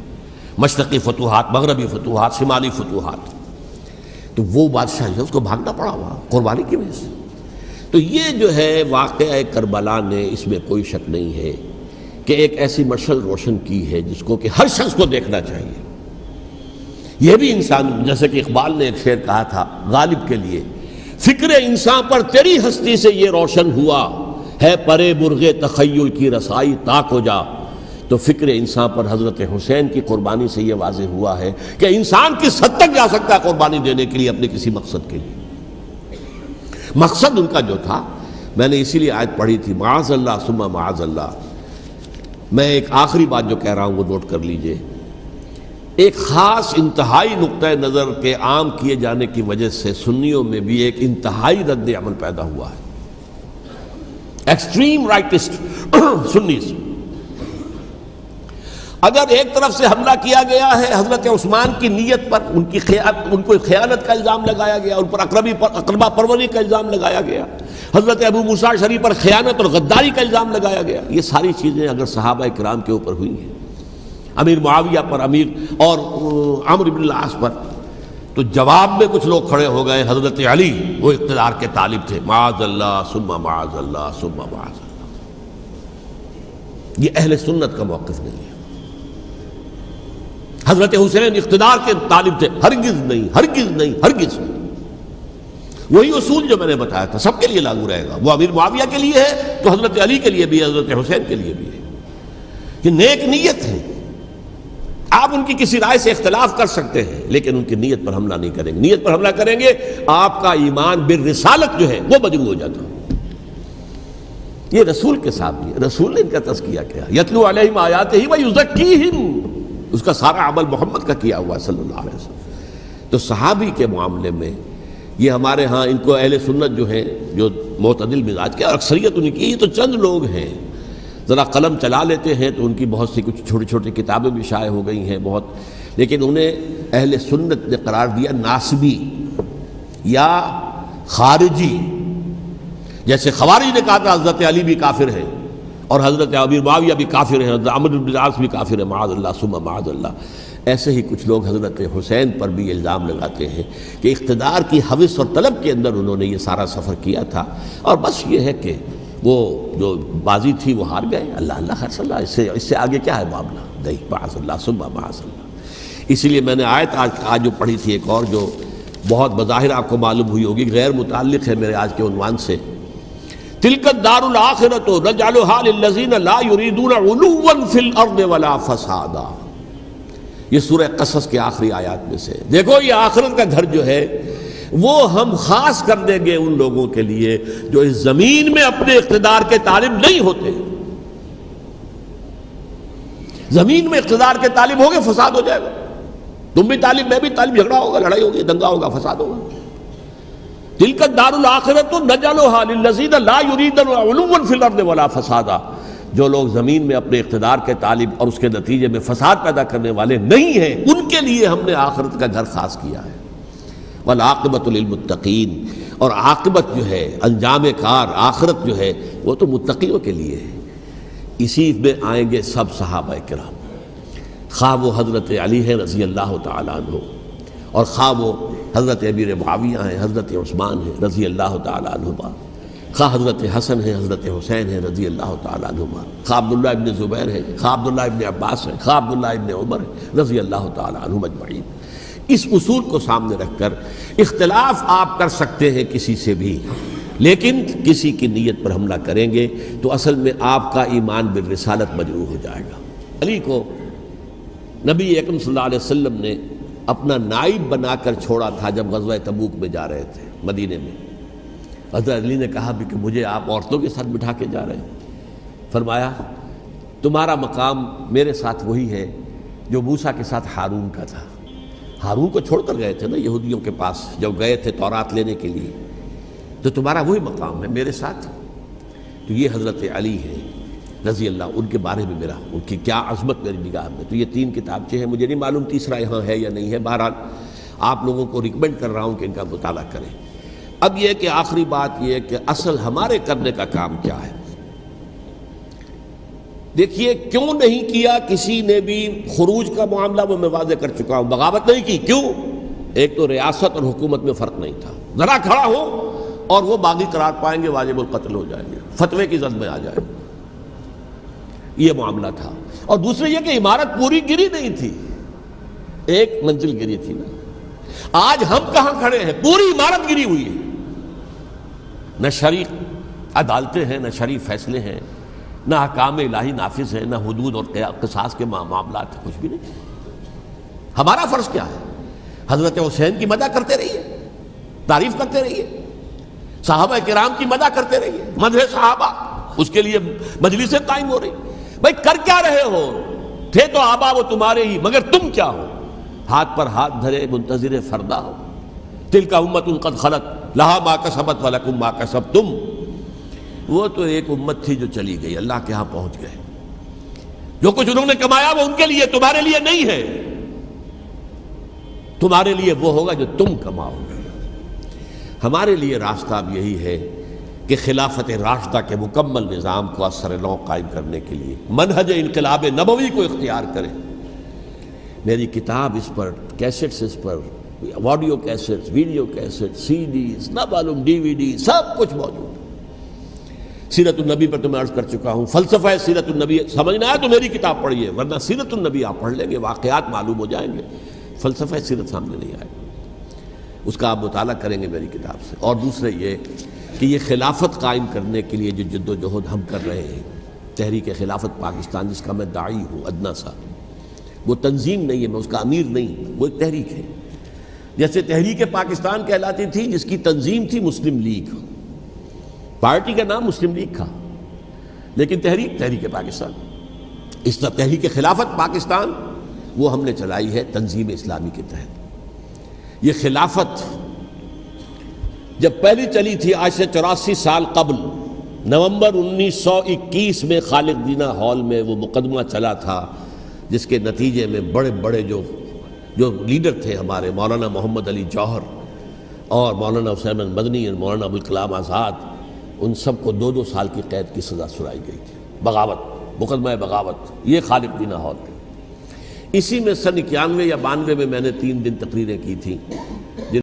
مشرقی فتوحات، مغربی فتوحات، شمالی فتوحات۔ تو وہ بادشاہ جو اس کو بھاگنا پڑا وہاں قربانی کی وجہ سے۔ تو یہ جو ہے واقعہ کربلا نے، اس میں کوئی شک نہیں ہے کہ ایک ایسی مشعل روشن کی ہے جس کو کہ ہر شخص کو دیکھنا چاہیے۔ یہ بھی انسان، جیسے کہ اقبال نے ایک شعر کہا تھا غالب کے لیے، فکر انسان پر تیری ہستی سے یہ روشن ہوا ہے، پرے مرغ تخیل کی رسائی تاک ہو جا، تو فکر انسان پر حضرت حسین کی قربانی سے یہ واضح ہوا ہے کہ انسان کس حد تک جا سکتا ہے قربانی دینے کے لیے اپنے کسی مقصد کے لیے۔ مقصد ان کا جو تھا، میں نے اسی لیے آیت پڑھی تھی، معاذ اللہ ثم معاذ اللہ۔ میں ایک آخری بات جو کہہ رہا ہوں وہ نوٹ کر لیجئے، ایک خاص انتہائی نقطۂ نظر کے عام کیے جانے کی وجہ سے سنیوں میں بھی ایک انتہائی رد عمل پیدا ہوا ہے۔ ایکسٹریم رائٹسٹ سنیز، اگر ایک طرف سے حملہ کیا گیا ہے حضرت عثمان کی نیت پر، ان کو خیانت کا الزام لگایا گیا، ان پر اقربا پروری کا الزام لگایا گیا، حضرت ابو موسیٰ شریف پر خیانت اور غداری کا الزام لگایا گیا، یہ ساری چیزیں اگر صحابہ کرام کے اوپر ہوئی ہیں، امیر معاویہ پر، امیر اور عمرو بن العاص پر، تو جواب میں کچھ لوگ کھڑے ہو گئے، حضرت علی وہ اقتدار کے طالب تھے، معاذ اللہ ثم معاذ اللہ ثم معاذ اللہ۔ یہ اہل سنت کا موقف نہیں ہے۔ حضرت حسین اقتدار کے طالب تھے، ہرگز نہیں، ہرگز نہیں، ہرگز نہیں۔ وہی اصول جو میں نے بتایا تھا سب کے لیے لاگو رہے گا، وہ امیر معاویہ کے لیے ہے تو حضرت علی کے لیے بھی، حضرت حسین کے لیے بھی ہے۔ یہ نیک نیت ہے، آپ ان کی کسی رائے سے اختلاف کر سکتے ہیں لیکن ان کی نیت پر حملہ نہیں کریں گے۔ نیت پر حملہ کریں گے آپ کا ایمان بالرسالت جو ہے وہ مجروح ہو جاتا ہے۔ یہ رسول کے ساتھ بھی ہے، رسول نے ان کا تزکیہ کیا، یتلو علیہم آیاتہ ویزکیہم، اس کا سارا عمل محمد کا کیا ہوا ہے صلی اللہ علیہ وسلم۔ تو صحابی کے معاملے میں یہ ہمارے ہاں ان کو اہل سنت جو ہیں، جو معتدل مزاج کے، اور اکثریت ان کی، یہ تو چند لوگ ہیں، ذرا قلم چلا لیتے ہیں تو ان کی بہت سی کچھ چھوٹی چھوٹی کتابیں بھی شائع ہو گئی ہیں بہت، لیکن انہیں اہل سنت نے قرار دیا ناسبی یا خارجی۔ جیسے خوارج نے کہا تھا حضرت علی بھی کافر ہیں اور حضرت امیر معاویہ بھی کافر ہیں، حضرت عمرو بن العاص بھی کافر ہیں، معاذ اللہ ثم معاذ اللہ۔ ایسے ہی کچھ لوگ حضرت حسین پر بھی الزام لگاتے ہیں کہ اقتدار کی ہوس اور طلب کے اندر انہوں نے یہ سارا سفر کیا تھا، اور بس یہ ہے کہ وہ جو بازی تھی وہ ہار گئے، اللہ اللہ خیر صلی اللہ، اس سے آگے کیا ہے معاملہ؟ نہیں، معاذ اللہ ثم معاذ اللہ۔ اسی لیے میں نے آیت آج جو پڑھی تھی ایک اور جو بہت بظاہر آپ کو معلوم ہوئی ہوگی، غیر متعلق ہے میرے آج کے عنوان سے، تلک الدار الآخرۃ نجعلھا للذین لا یریدون علوا فی الارض ولا فسادا۔ یہ سورہ قصص کے آخری آیات میں سے، دیکھو یہ آخرت کا گھر جو ہے وہ ہم خاص کر دیں گے ان لوگوں کے لیے جو اس زمین میں اپنے اقتدار کے طالب نہیں ہوتے۔ زمین میں اقتدار کے طالب ہوگے فساد ہو جائے گا، تم بھی طالب میں بھی طالب، جھگڑا ہوگا، لڑائی ہوگی، دنگا ہوگا، فساد ہوگا۔ تلک الدار الآخرۃ نجعلھا للذین لا یریدون علوا فی الارض ولا فسادا۔ جو لوگ زمین میں اپنے اقتدار کے طالب اور اس کے نتیجے میں فساد پیدا کرنے والے نہیں ہیں، ان کے لیے ہم نے آخرت کا گھر خاص کیا ہے۔ والعاقبۃ للمتقین، اور عاقبت جو ہے، انجام کار، آخرت جو ہے وہ تو متقیوں کے لیے ہے۔ اسی میں آئیں گے سب صحابہ کرام، خواہ وہ حضرت علی ہے رضی اللہ تعالیٰ عنہ، اور خواہ وہ حضرت امیر معاویہ ہیں، حضرت عثمان ہیں رضی اللہ تعالیٰ عنہما، خواہ حضرت حسن ہیں، حضرت حسین ہیں رضی اللہ تعالیٰ عنہما، خواہ عبداللہ ابن زبیر ہیں، خواہ عبداللہ ابن عباس ہیں، خواہ عبداللہ ابن عمر ہیں رضی اللہ تعالیٰ عنہم اجمعین۔ اس اصول کو سامنے رکھ کر اختلاف آپ کر سکتے ہیں کسی سے بھی، لیکن کسی کی نیت پر حملہ کریں گے تو اصل میں آپ کا ایمان بالرسالت مجروح ہو جائے گا۔ علی کو نبی اکرم صلی اللہ علیہ وسلم نے اپنا نائب بنا کر چھوڑا تھا جب غزوہ تبوک میں جا رہے تھے مدینے میں۔ حضرت علی نے کہا بھی کہ مجھے آپ عورتوں کے ساتھ بٹھا کے جا رہے ہیں۔ فرمایا تمہارا مقام میرے ساتھ وہی ہے جو موسیٰ کے ساتھ ہارون کا تھا۔ ہارون کو چھوڑ کر گئے تھے نا یہودیوں کے پاس جب گئے تھے تورات لینے کے لیے، تو تمہارا وہی مقام ہے میرے ساتھ۔ تو یہ حضرت علی ہے رضی اللہ، ان کے بارے میں میرا، ان کی کیا عظمت میری نگاہ میں۔ تو یہ 3 کتابچے ہیں، مجھے نہیں معلوم تیسرا یہاں ہے یا نہیں ہے، بہرحال آپ لوگوں کو ریکمینڈ کر رہا ہوں کہ ان کا مطالعہ کریں۔ اب یہ کہ آخری بات یہ کہ اصل ہمارے کرنے کا کام کیا ہے۔ دیکھیے کیوں نہیں کیا کسی نے بھی خروج کا معاملہ، وہ میں واضح کر چکا ہوں، بغاوت نہیں کی۔ کیوں؟ ایک تو ریاست اور حکومت میں فرق نہیں تھا، ذرا کھڑا ہو اور وہ باغی قرار پائیں گے، واجب القتل ہو جائیں گے، فتوے کی زد میں آ جائیں گے، یہ معاملہ تھا۔ اور دوسرے یہ کہ عمارت پوری گری نہیں تھی، ایک منزل گری تھی نا۔ آج ہم کہاں کھڑے ہیں؟ پوری عمارت گری ہوئی ہے، نہ شرعی عدالتیں ہیں، نہ شرعی فیصلے ہیں، نہ احکام الہی نافذ ہے، نہ حدود اور قصاص کے معاملات، کچھ بھی نہیں۔ ہمارا فرض کیا ہے؟ حضرت حسین کی مدح کرتے رہیے، تعریف کرتے رہیے، صحابہ کرام کی مدح کرتے رہیے، مدح صحابہ، اس کے لیے مجلسیں قائم ہو رہی۔ بھائی کر کیا رہے ہو؟ تھے تو آبا وہ تمہارے ہی، مگر تم کیا ہو؟ ہاتھ پر ہاتھ دھرے منتظر فردا ہو۔ تلک امت قد خلت لہا ما کسبت ولکم ما کسبتم۔ وہ تو ایک امت تھی جو چلی گئی، اللہ کے ہاں پہنچ گئے۔ جو کچھ انہوں نے کمایا وہ ان کے لیے، تمہارے لیے نہیں ہے۔ تمہارے لیے وہ ہوگا جو تم کماؤ گے۔ ہمارے لیے راستہ اب یہی ہے کہ خلافت راشدہ کے مکمل نظام کو اثر نو قائم کرنے کے لیے منہج انقلاب نبوی کو اختیار کریں۔ میری کتاب اس پر، کیسٹس اس پر، آڈیو کیسٹس، ویڈیو کیسٹس، سی ڈیز، نہ معلوم ڈی وی ڈی، سب کچھ موجود ہے۔ سیرت النبی پر تو میں عرض کر چکا ہوں، فلسفہ سیرت النبی سمجھنا ہے تو میری کتاب پڑھیے، ورنہ سیرت النبی آپ پڑھ لیں گے، واقعات معلوم ہو جائیں گے، فلسفہ سیرت سامنے نہیں آئے، اس کا آپ مطالعہ کریں گے میری کتاب سے۔ اور دوسرے یہ کہ یہ خلافت قائم کرنے کے لیے جو جد و جہد ہم کر رہے ہیں، تحریک خلافت پاکستان جس کا میں داعی ہوں ادنا سا، وہ تنظیم نہیں ہے، میں اس کا امیر نہیں، وہ ایک تحریک ہے۔ جیسے تحریک پاکستان کہلاتی تھی جس کی تنظیم تھی مسلم لیگ، پارٹی کا نام مسلم لیگ تھا، لیکن تحریک پاکستان۔ اس طرح تحریک خلافت پاکستان وہ ہم نے چلائی ہے تنظیم اسلامی کے تحت۔ یہ خلافت جب پہلی چلی تھی آج سے 84 سال قبل، نومبر 1921 میں خالد دینہ ہال میں وہ مقدمہ چلا تھا، جس کے نتیجے میں بڑے بڑے جو لیڈر تھے ہمارے، مولانا محمد علی جوہر اور مولانا حسین مدنی اور مولانا ابوالکلام آزاد، ان سب کو 2 سال کی قید کی سزا سنائی گئی تھی، بغاوت، مقدمہ بغاوت، یہ خالد دینہ ہال تھے۔ اسی میں سن 91 یا 92 میں میں نے 3 دن تقریریں کی تھیں۔